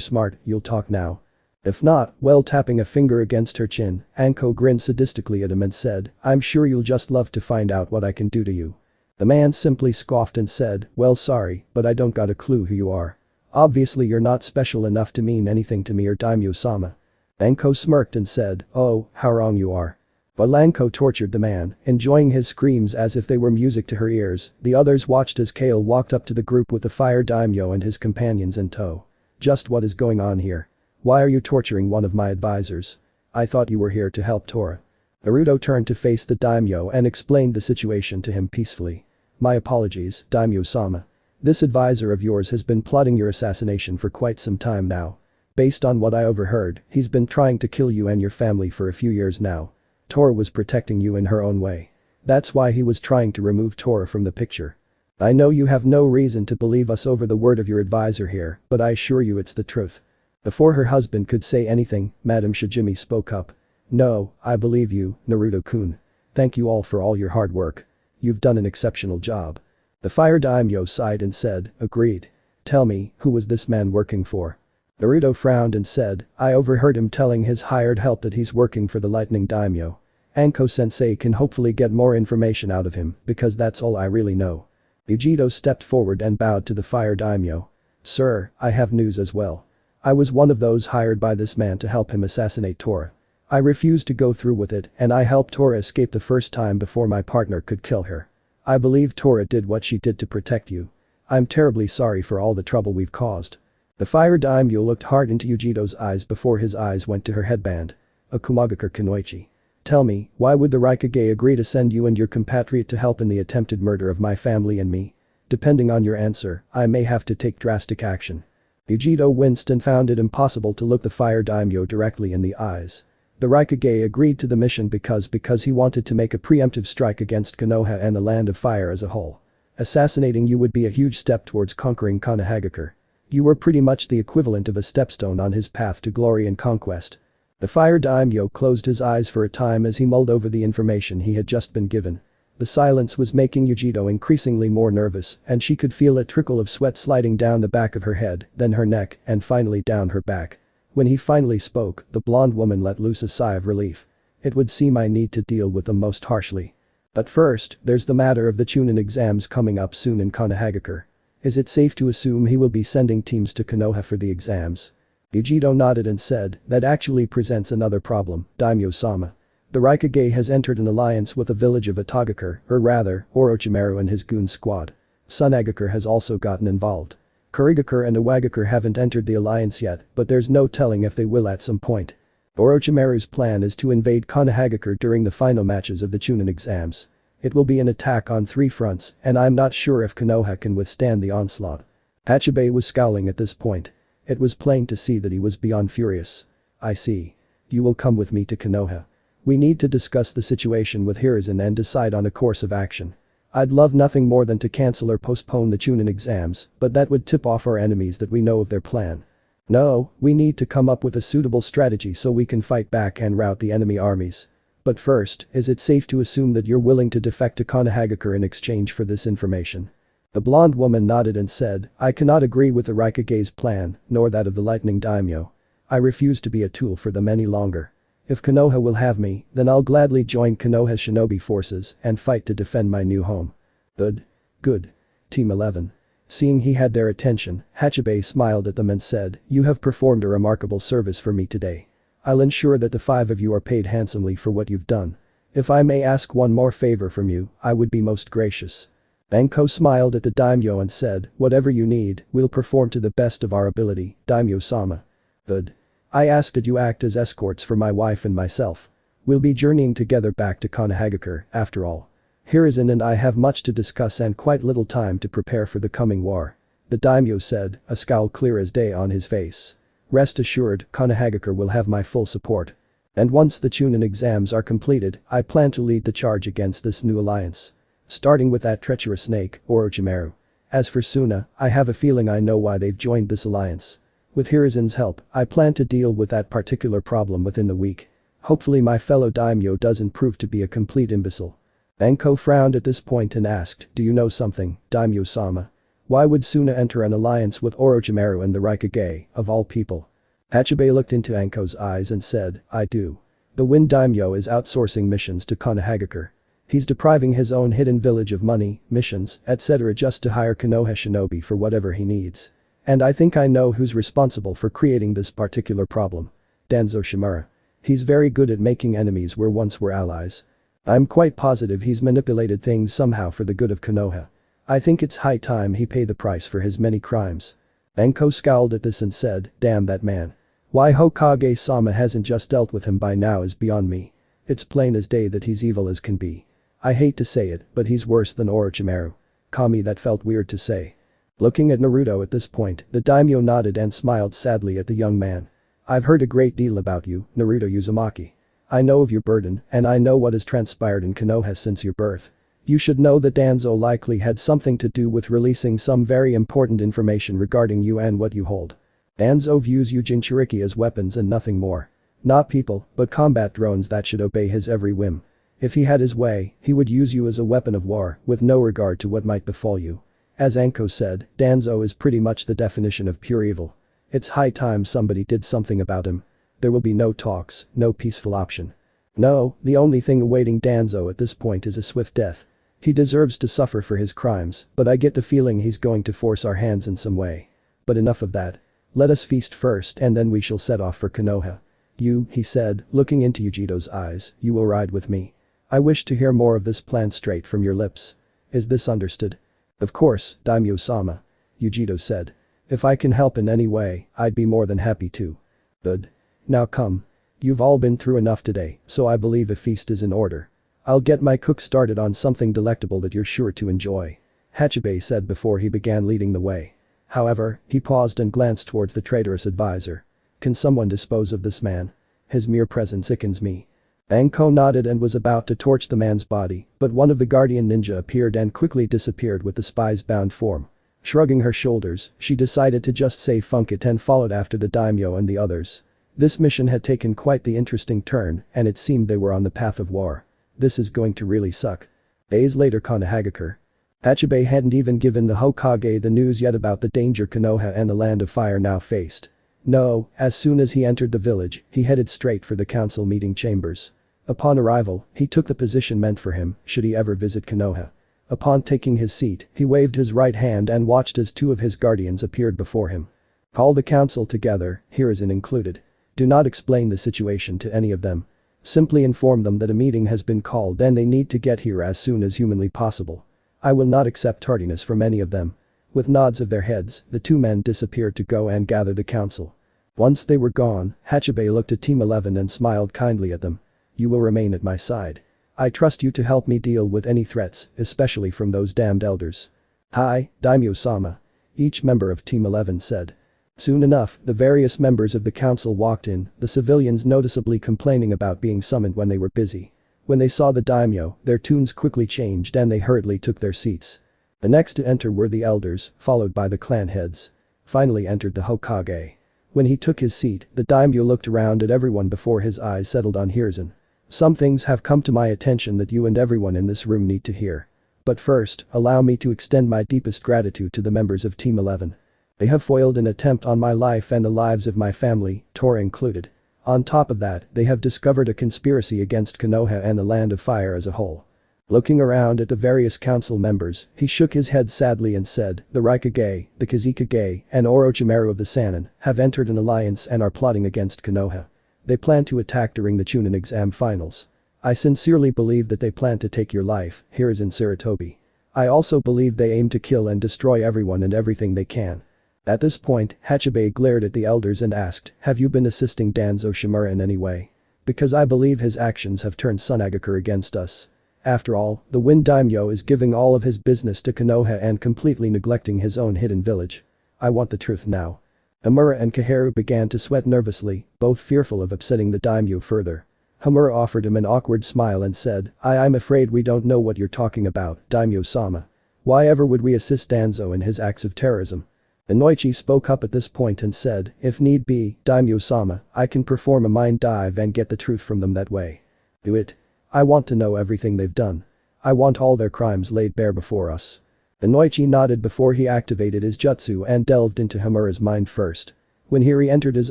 A: smart, you'll talk now. If not, well," tapping a finger against her chin, Anko grinned sadistically at him and said, "I'm sure you'll just love to find out what I can do to you." The man simply scoffed and said, "Well, sorry, but I don't got a clue who you are. Obviously you're not special enough to mean anything to me or Daimyo-sama." Anko smirked and said, "Oh, how wrong you are. While Anko tortured the man, enjoying his screams as if they were music to her ears, the others watched as Kale walked up to the group with the fire daimyo and his companions in tow. Just what is going on here? Why are you torturing one of my advisors? I thought you were here to help Tora. Naruto turned to face the daimyo and explained the situation to him peacefully. My apologies, daimyo-sama. This advisor of yours has been plotting your assassination for quite some time now. Based on what I overheard, he's been trying to kill you and your family for a few years now. Tora was protecting you in her own way. That's why he was trying to remove Tora from the picture. I know you have no reason to believe us over the word of your advisor here, but I assure you it's the truth. Before her husband could say anything, Madame Shijimi spoke up. No, I believe you, Naruto-kun. Thank you all for all your hard work. You've done an exceptional job. The fire daimyo sighed and said, agreed. Tell me, who was this man working for? Naruto frowned and said, I overheard him telling his hired help that he's working for the lightning daimyo. Anko-sensei can hopefully get more information out of him because that's all I really know. Ujito stepped forward and bowed to the fire daimyo. Sir, I have news as well. I was one of those hired by this man to help him assassinate Tora. I refused to go through with it and I helped Tora escape the first time before my partner could kill her. I believe Tora did what she did to protect you. I'm terribly sorry for all the trouble we've caused. The fire daimyo looked hard into Ujito's eyes before his eyes went to her headband. Akumagakure Kunoichi. Tell me, why would the Raikage agree to send you and your compatriot to help in the attempted murder of my family and me? Depending on your answer, I may have to take drastic action. Ujito winced and found it impossible to look the fire daimyo directly in the eyes. The Raikage agreed to the mission because he wanted to make a preemptive strike against Konoha and the Land of Fire as a whole. Assassinating you would be a huge step towards conquering Konohagakure. You were pretty much the equivalent of a stepstone on his path to glory and conquest. The fire daimyo closed his eyes for a time as he mulled over the information he had just been given. The silence was making Ujito increasingly more nervous and she could feel a trickle of sweat sliding down the back of her head, then her neck, and finally down her back. When he finally spoke, the blonde woman let loose a sigh of relief. It would seem I need to deal with them most harshly. But first, there's the matter of the Chunin exams coming up soon in Konohagakure. Is it safe to assume he will be sending teams to Konoha for the exams? Ujito nodded and said, that actually presents another problem, daimyo-sama. The Raikage has entered an alliance with the village of Itagakure, or rather, Orochimaru and his goon squad. Sunagakure has also gotten involved. Kurigakure and Iwagakure haven't entered the alliance yet, but there's no telling if they will at some point. Orochimaru's plan is to invade Konohagakure during the final matches of the Chunin exams. It will be an attack on 3 fronts, and I'm not sure if Konoha can withstand the onslaught. Hachibei was scowling at this point. It was plain to see that he was beyond furious. I see. You will come with me to Konoha. We need to discuss the situation with Hiruzen and decide on a course of action. I'd love nothing more than to cancel or postpone the Chunin exams, but that would tip off our enemies that we know of their plan. No, we need to come up with a suitable strategy so we can fight back and rout the enemy armies. But first, is it safe to assume that you're willing to defect to Konohagakure in exchange for this information? The blonde woman nodded and said, I cannot agree with the Raikage's plan, nor that of the lightning daimyo. I refuse to be a tool for them any longer. If Konoha will have me, then I'll gladly join Konoha's shinobi forces and fight to defend my new home. Good. Good. Team 11. Seeing he had their attention, Hachibei smiled at them and said, you have performed a remarkable service for me today. I'll ensure that the 5 of you are paid handsomely for what you've done. If I may ask one more favor from you, I would be most gracious. Anko smiled at the daimyo and said, whatever you need, we'll perform to the best of our ability, daimyo-sama. Good. I ask that you act as escorts for my wife and myself. We'll be journeying together back to Konohagakure, after all. Hiruzen and I have much to discuss and quite little time to prepare for the coming war. The daimyo said, a scowl clear as day on his face. Rest assured, Konohagakure will have my full support. And once the Chunin exams are completed, I plan to lead the charge against this new alliance. Starting with that treacherous snake, Orochimaru. As for Suna, I have a feeling I know why they've joined this alliance. With Hiruzen's help, I plan to deal with that particular problem within the week. Hopefully my fellow daimyo doesn't prove to be a complete imbecile. Anko frowned at this point and asked, do you know something, daimyo-sama? Why would Suna enter an alliance with Orochimaru and the Raikage, of all people? Hachibei looked into Anko's eyes and said, I do. The Wind Daimyo is outsourcing missions to Konohagakure. He's depriving his own hidden village of money, missions, etc. just to hire Konoha shinobi for whatever he needs. And I think I know who's responsible for creating this particular problem. Danzo Shimura. He's very good at making enemies where once were allies. I'm quite positive he's manipulated things somehow for the good of Konoha. I think it's high time he pay the price for his many crimes. Enko scowled at this and said, damn that man. Why Hokage-sama hasn't just dealt with him by now is beyond me. It's plain as day that he's evil as can be. I hate to say it, but he's worse than Orochimaru. Kami, that felt weird to say. Looking at Naruto at this point, the daimyo nodded and smiled sadly at the young man. I've heard a great deal about you, Naruto Uzumaki. I know of your burden, and I know what has transpired in Konoha since your birth. You should know that Danzo likely had something to do with releasing some very important information regarding you and what you hold. Danzo views you Jinchuriki as weapons and nothing more. Not people, but combat drones that should obey his every whim. If he had his way, he would use you as a weapon of war, with no regard to what might befall you. As Enko said, Danzo is pretty much the definition of pure evil. It's high time somebody did something about him. There will be no talks, no peaceful option. No, the only thing awaiting Danzo at this point is a swift death. He deserves to suffer for his crimes, but I get the feeling he's going to force our hands in some way. But enough of that. Let us feast first and then we shall set off for Konoha. You, he said, looking into Yujito's eyes, you will ride with me. I wish to hear more of this plan straight from your lips. Is this understood? Of course, Daimyo-sama. Yujito said. If I can help in any way, I'd be more than happy to. Good. Now come. You've all been through enough today, so I believe a feast is in order. I'll get my cook started on something delectable that you're sure to enjoy. Hachibei said before he began leading the way. However, he paused and glanced towards the traitorous advisor. Can someone dispose of this man? His mere presence sickens me. Enko nodded and was about to torch the man's body, but one of the guardian ninja appeared and quickly disappeared with the spy's bound form. Shrugging her shoulders, she decided to just say funk it and followed after the daimyo and the others. This mission had taken quite the interesting turn, and it seemed they were on the path of war. This is going to really suck. Days later, Konohagakure. Hachibei hadn't even given the Hokage the news yet about the danger Konoha and the Land of Fire now faced. No, as soon as he entered the village, he headed straight for the council meeting chambers. Upon arrival, he took the position meant for him, should he ever visit Konoha. Upon taking his seat, he waved his right hand and watched as two of his guardians appeared before him. Call the council together, Hiruzen included. Do not explain the situation to any of them. Simply inform them that a meeting has been called and they need to get here as soon as humanly possible. I will not accept tardiness from any of them. With nods of their heads, the two men disappeared to go and gather the council. Once they were gone, Hachibei looked at Team 11 and smiled kindly at them. You will remain at my side. I trust you to help me deal with any threats, especially from those damned elders. Hi, Daimyo-sama. Each member of Team 11 said. Soon enough, the various members of the council walked in, the civilians noticeably complaining about being summoned when they were busy. When they saw the daimyo, their tunes quickly changed and they hurriedly took their seats. The next to enter were the elders, followed by the clan heads. Finally entered the Hokage. When he took his seat, the daimyo looked around at everyone before his eyes settled on Hiruzen. Some things have come to my attention that you and everyone in this room need to hear. But first, allow me to extend my deepest gratitude to the members of Team 11. They have foiled an attempt on my life and the lives of my family, Tora included. On top of that, they have discovered a conspiracy against Konoha and the Land of Fire as a whole. Looking around at the various council members, he shook his head sadly and said, the Raikage, the Kazekage, and Orochimaru of the Sannin have entered an alliance and are plotting against Konoha. They plan to attack during the Chunin exam finals. I sincerely believe that they plan to take your life, Hiruzen Sarutobi. I also believe they aim to kill and destroy everyone and everything they can. At this point, Hachibei glared at the elders and asked, have you been assisting Danzo Shimura in any way? Because I believe his actions have turned Tsunagakure against us. After all, the Wind Daimyo is giving all of his business to Konoha and completely neglecting his own hidden village. I want the truth now. Hamura and Kaharu began to sweat nervously, both fearful of upsetting the daimyo further. Hamura offered him an awkward smile and said, I'm afraid we don't know what you're talking about, Daimyo-sama. Why ever would we assist Danzo in his acts of terrorism? Inoichi spoke up at this point and said, if need be, Daimyo-sama, I can perform a mind dive and get the truth from them that way. Do it. I want to know everything they've done. I want all their crimes laid bare before us. Inoichi nodded before he activated his jutsu and delved into Hamura's mind first. When he re-entered his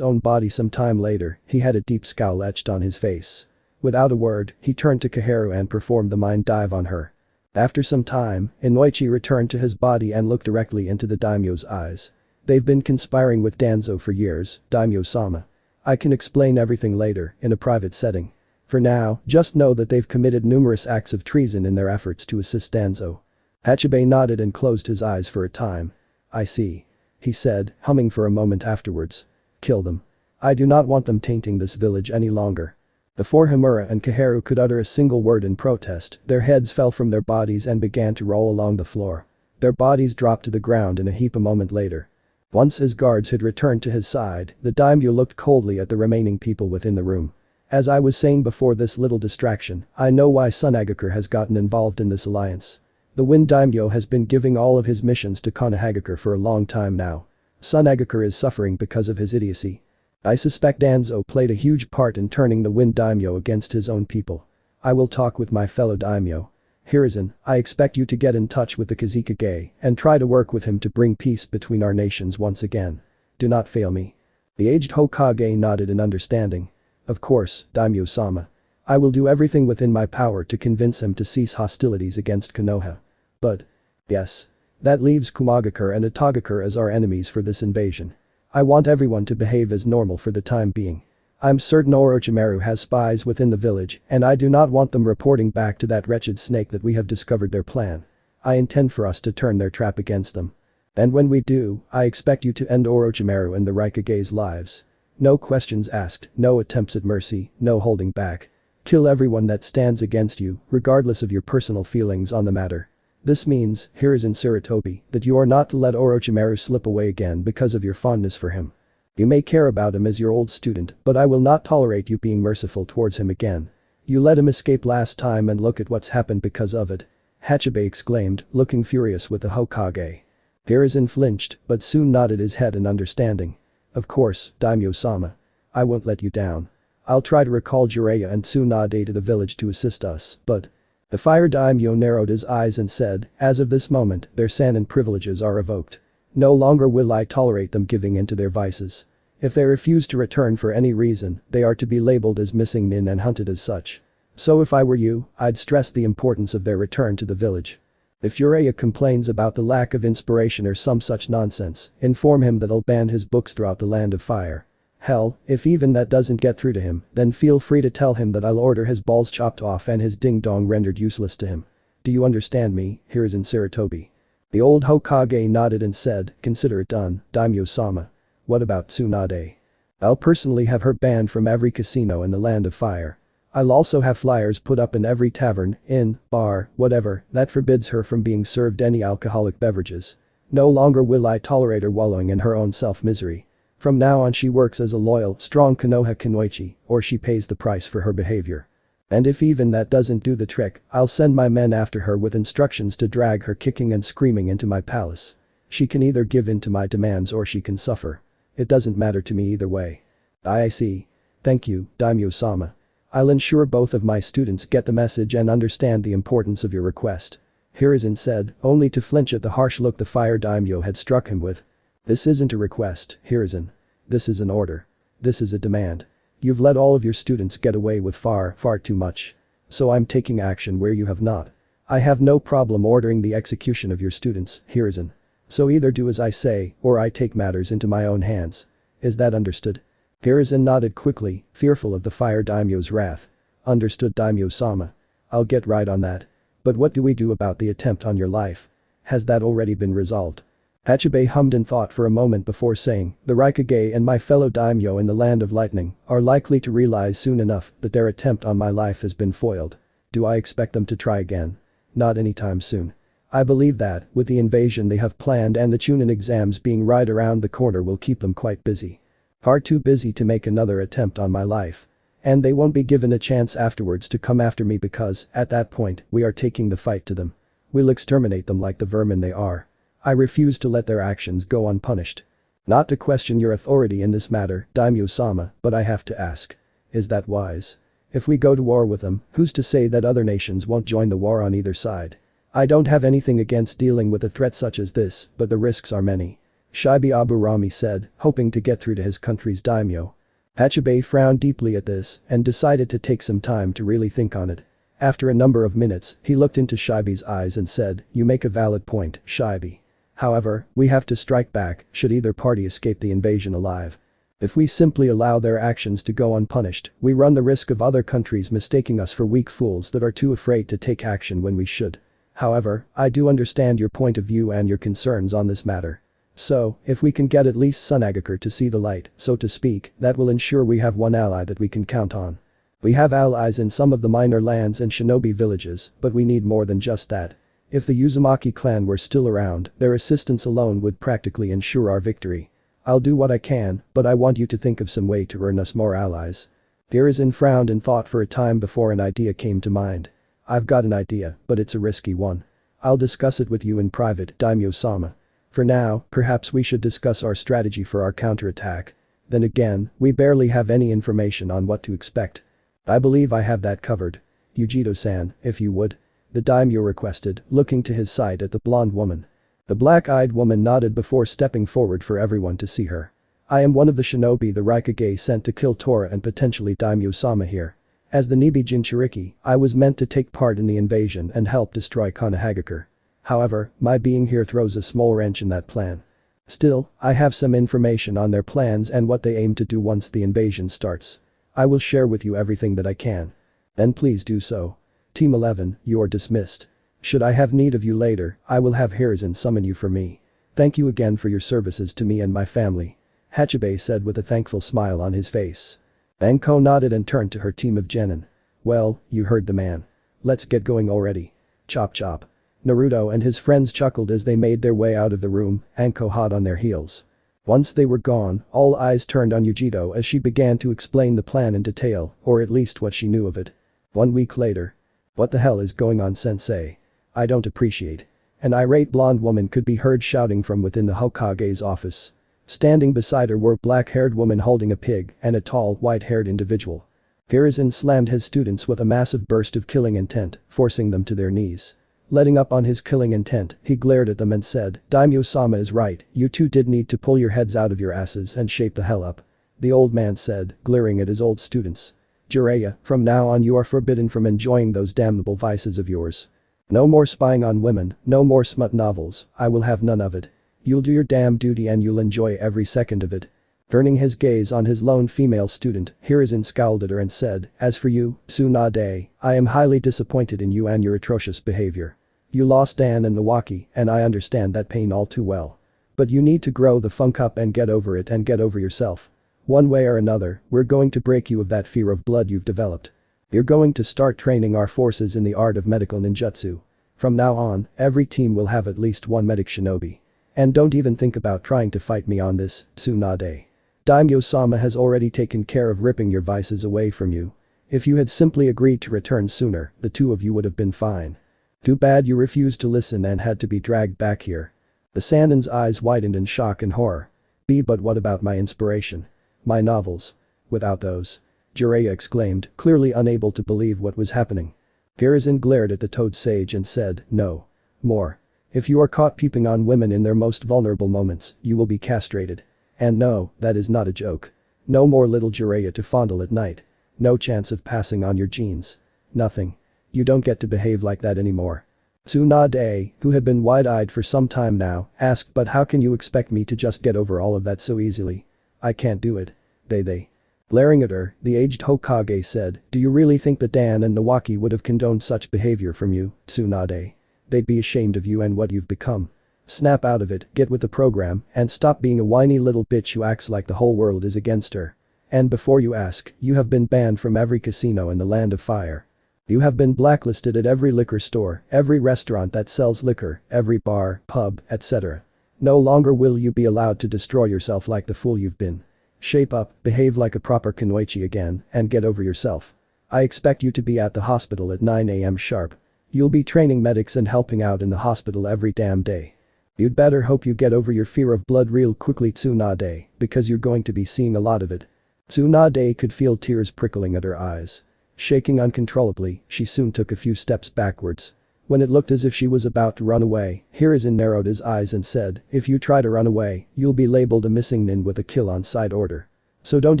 A: own body some time later, he had a deep scowl etched on his face. Without a word, he turned to Kaharu and performed the mind dive on her. After some time, Inoichi returned to his body and looked directly into the daimyo's eyes. They've been conspiring with Danzo for years, Daimyo-sama. I can explain everything later, in a private setting. For now, just know that they've committed numerous acts of treason in their efforts to assist Danzo. Hachibei nodded and closed his eyes for a time. I see. He said, humming for a moment afterwards. Kill them. I do not want them tainting this village any longer. Before Himura and Kaharu could utter a single word in protest, their heads fell from their bodies and began to roll along the floor. Their bodies dropped to the ground in a heap a moment later. Once his guards had returned to his side, the daimyo looked coldly at the remaining people within the room. As I was saying before this little distraction, I know why Sunagakure has gotten involved in this alliance. The Wind Daimyo has been giving all of his missions to Konohagakure for a long time now. Sunagakure is suffering because of his idiocy. I suspect Danzo played a huge part in turning the Wind Daimyo against his own people. I will talk with my fellow daimyo. Hiruzen, I expect you to get in touch with the Kazekage and try to work with him to bring peace between our nations once again. Do not fail me. The aged Hokage nodded in understanding. Of course, Daimyo-sama. I will do everything within my power to convince him to cease hostilities against Konoha. But. Yes. That leaves Kumagakure and Itagakure as our enemies for this invasion. I want everyone to behave as normal for the time being. I'm certain Orochimaru has spies within the village and I do not want them reporting back to that wretched snake that we have discovered their plan. I intend for us to turn their trap against them. And when we do, I expect you to end Orochimaru and the Raikage's lives. No questions asked, no attempts at mercy, no holding back. Kill everyone that stands against you, regardless of your personal feelings on the matter. This means, Hiruzen Sarutobi, that you are not to let Orochimaru slip away again because of your fondness for him. You may care about him as your old student, but I will not tolerate you being merciful towards him again. You let him escape last time and look at what's happened because of it. Hachibei exclaimed, looking furious with the Hokage. Hiruzen flinched, but soon nodded his head in understanding. Of course, Daimyo-sama. I won't let you down. I'll try to recall Jiraiya and Tsunade to the village to assist us, but. The fire daimyo narrowed his eyes and said, as of this moment, their Sannin privileges are revoked. No longer will I tolerate them giving in to their vices. If they refuse to return for any reason, they are to be labeled as missing nin and hunted as such. So if I were you, I'd stress the importance of their return to the village. If Jiraiya complains about the lack of inspiration or some such nonsense, inform him that I'll ban his books throughout the land of fire. Hell, if even that doesn't get through to him, then feel free to tell him that I'll order his balls chopped off and his ding-dong rendered useless to him. Do you understand me, Hiruzen Sarutobi? The old Hokage nodded and said, consider it done, Daimyo-sama. What about Tsunade? I'll personally have her banned from every casino in the land of fire. I'll also have flyers put up in every tavern, inn, bar, whatever, that forbids her from being served any alcoholic beverages. No longer will I tolerate her wallowing in her own self-misery. From now on she works as a loyal, strong Konoha Kunoichi, or she pays the price for her behavior. And if even that doesn't do the trick, I'll send my men after her with instructions to drag her kicking and screaming into my palace. She can either give in to my demands or she can suffer. It doesn't matter to me either way. I see. Thank you, Daimyo-sama. I'll ensure both of my students get the message and understand the importance of your request. Hiruzen said, only to flinch at the harsh look the fire daimyo had struck him with. This isn't a request, Hiruzen. This is an order. This is a demand. You've let all of your students get away with far too much. So I'm taking action where you have not. I have no problem ordering the execution of your students, Hiruzen. So either do as I say, or I take matters into my own hands. Is that understood? Hiruzen nodded quickly, fearful of the fire daimyo's wrath. Understood, Daimyo-sama. I'll get right on that. But what do we do about the attempt on your life? Has that already been resolved? Hachibei hummed in thought for a moment before saying, the Raikage and my fellow daimyo in the land of lightning are likely to realize soon enough that their attempt on my life has been foiled. Do I expect them to try again? Not anytime soon. I believe that, with the invasion they have planned and the Chunin exams being right around the corner will keep them quite busy. Far too busy to make another attempt on my life. And they won't be given a chance afterwards to come after me because, at that point, we are taking the fight to them. We'll exterminate them like the vermin they are. I refuse to let their actions go unpunished. Not to question your authority in this matter, Daimyo-sama, but I have to ask. Is that wise? If we go to war with them, who's to say that other nations won't join the war on either side? I don't have anything against dealing with a threat such as this, but the risks are many. Shibi Aburami said, hoping to get through to his country's daimyo. Hachibei frowned deeply at this and decided to take some time to really think on it. After a number of minutes, he looked into Shibi's eyes and said, you make a valid point, Shibi. However, we have to strike back should either party escape the invasion alive. If we simply allow their actions to go unpunished, we run the risk of other countries mistaking us for weak fools that are too afraid to take action when we should. However, I do understand your point of view and your concerns on this matter. So, if we can get at least Sunagaker to see the light, so to speak, that will ensure we have one ally that we can count on. We have allies in some of the minor lands and shinobi villages, but we need more than just that. If the Uzumaki clan were still around, their assistance alone would practically ensure our victory. I'll do what I can, but I want you to think of some way to earn us more allies. Hiruzen frowned and thought for a time before an idea came to mind. I've got an idea, but it's a risky one. I'll discuss it with you in private, Daimyo-sama. For now, perhaps we should discuss our strategy for our counterattack. Then again, we barely have any information on what to expect. I believe I have that covered. Yujito-san, if you would. The daimyo requested, looking to his side at the blonde woman. The black-eyed woman nodded before stepping forward for everyone to see her. I am one of the shinobi the Raikage sent to kill Tora and potentially Daimyo-sama here. As the Nibi Jinchuriki, I was meant to take part in the invasion and help destroy Konohagakure. However, my being here throws a small wrench in that plan. Still, I have some information on their plans and what they aim to do once the invasion starts. I will share with you everything that I can. Then please do so. Team 11, you are dismissed. Should I have need of you later, I will have Hiruzen summon you for me. Thank you again for your services to me and my family. Hachibe said with a thankful smile on his face. Anko nodded and turned to her team of genin. Well, you heard the man. Let's get going already. Chop chop. Naruto and his friends chuckled as they made their way out of the room, Anko hot on their heels. Once they were gone, all eyes turned on Yujito as she began to explain the plan in detail, or at least what she knew of it. 1 week later. What the hell is going on, sensei? I don't appreciate. An irate blonde woman could be heard shouting from within the Hokage's office. Standing beside her were a black-haired woman holding a pig and a tall, white-haired individual. Hiruzen slammed his students with a massive burst of killing intent, forcing them to their knees. Letting up on his killing intent, he glared at them and said, Daimyo-sama is right, you two did need to pull your heads out of your asses and shape the hell up. The old man said, glaring at his old students. Jiraiya, from now on you are forbidden from enjoying those damnable vices of yours. No more spying on women, no more smut novels, I will have none of it. You'll do your damn duty and you'll enjoy every second of it. Turning his gaze on his lone female student, Hiruzen scowled at her and said, as for you, Tsunade, I am highly disappointed in you and your atrocious behavior. You lost Dan and Milwaukee, and I understand that pain all too well. But you need to grow the funk up and get over it and get over yourself. One way or another, we're going to break you of that fear of blood you've developed. You're going to start training our forces in the art of medical ninjutsu. From now on, every team will have at least one medic shinobi. And don't even think about trying to fight me on this, Tsunade. Daimyo-sama has already taken care of ripping your vices away from you. If you had simply agreed to return sooner, the two of you would have been fine. Too bad you refused to listen and had to be dragged back here. The Sannin's eyes widened in shock and horror. But what about my inspiration? My novels? Without those? Jiraiya exclaimed, clearly unable to believe what was happening. Hiruzen glared at the Toad Sage and said, no. More. If you are caught peeping on women in their most vulnerable moments, you will be castrated. And no, that is not a joke. No more little Jiraiya to fondle at night. No chance of passing on your genes. Nothing. You don't get to behave like that anymore. Tsunade, who had been wide-eyed for some time now, asked, but how can you expect me to just get over all of that so easily? I can't do it. They. Glaring at her, the aged Hokage said, do you really think that Dan and Milwaukee would have condoned such behavior from you, Tsunade? They'd be ashamed of you and what you've become. Snap out of it, get with the program, and stop being a whiny little bitch who acts like the whole world is against her. And before you ask, you have been banned from every casino in the Land of Fire. You have been blacklisted at every liquor store, every restaurant that sells liquor, every bar, pub, etc. No longer will you be allowed to destroy yourself like the fool you've been. Shape up, behave like a proper kunoichi again, and get over yourself. I expect you to be at the hospital at 9 AM sharp. You'll be training medics and helping out in the hospital every damn day. You'd better hope you get over your fear of blood real quickly, Tsunade, because you're going to be seeing a lot of it. Tsunade could feel tears prickling at her eyes. Shaking uncontrollably, she soon took a few steps backwards. When it looked as if she was about to run away, Hiruzen narrowed his eyes and said, if you try to run away, you'll be labeled a missing nin with a kill on sight order. So don't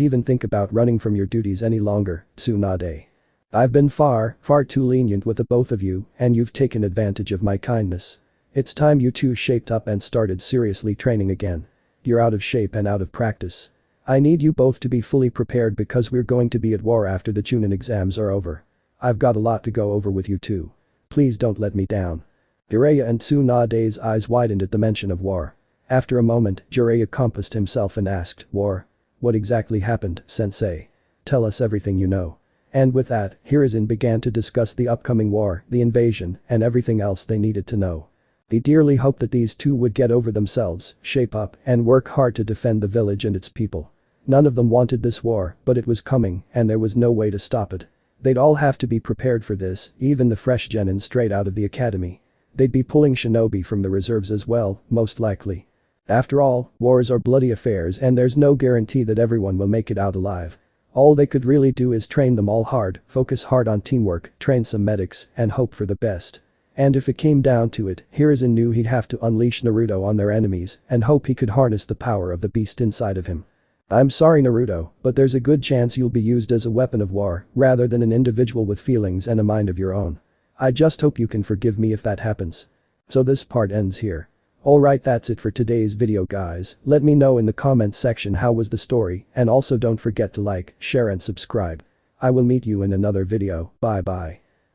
A: even think about running from your duties any longer, Tsunade. I've been far too lenient with the both of you, and you've taken advantage of my kindness. It's time you two shaped up and started seriously training again. You're out of shape and out of practice. I need you both to be fully prepared because we're going to be at war after the Chunin exams are over. I've got a lot to go over with you too. Please don't let me down." Jiraiya and Tsunade's eyes widened at the mention of war. After a moment, Jiraiya composed himself and asked, "War? What exactly happened, sensei? Tell us everything you know." And with that, Hiruzen began to discuss the upcoming war, the invasion, and everything else they needed to know. He dearly hoped that these two would get over themselves, shape up, and work hard to defend the village and its people. None of them wanted this war, but it was coming, and there was no way to stop it. They'd all have to be prepared for this, even the fresh genin straight out of the academy. They'd be pulling shinobi from the reserves as well, most likely. After all, wars are bloody affairs and there's no guarantee that everyone will make it out alive. All they could really do is train them all hard, focus hard on teamwork, train some medics, and hope for the best. And if it came down to it, Hiruzen knew he'd have to unleash Naruto on their enemies and hope he could harness the power of the beast inside of him. "I'm sorry Naruto, but there's a good chance you'll be used as a weapon of war rather than an individual with feelings and a mind of your own. I just hope you can forgive me if that happens." So this part ends here. Alright, that's it for today's video guys. Let me know in the comments section how was the story, and also don't forget to like, share and subscribe. I will meet you in another video. Bye bye.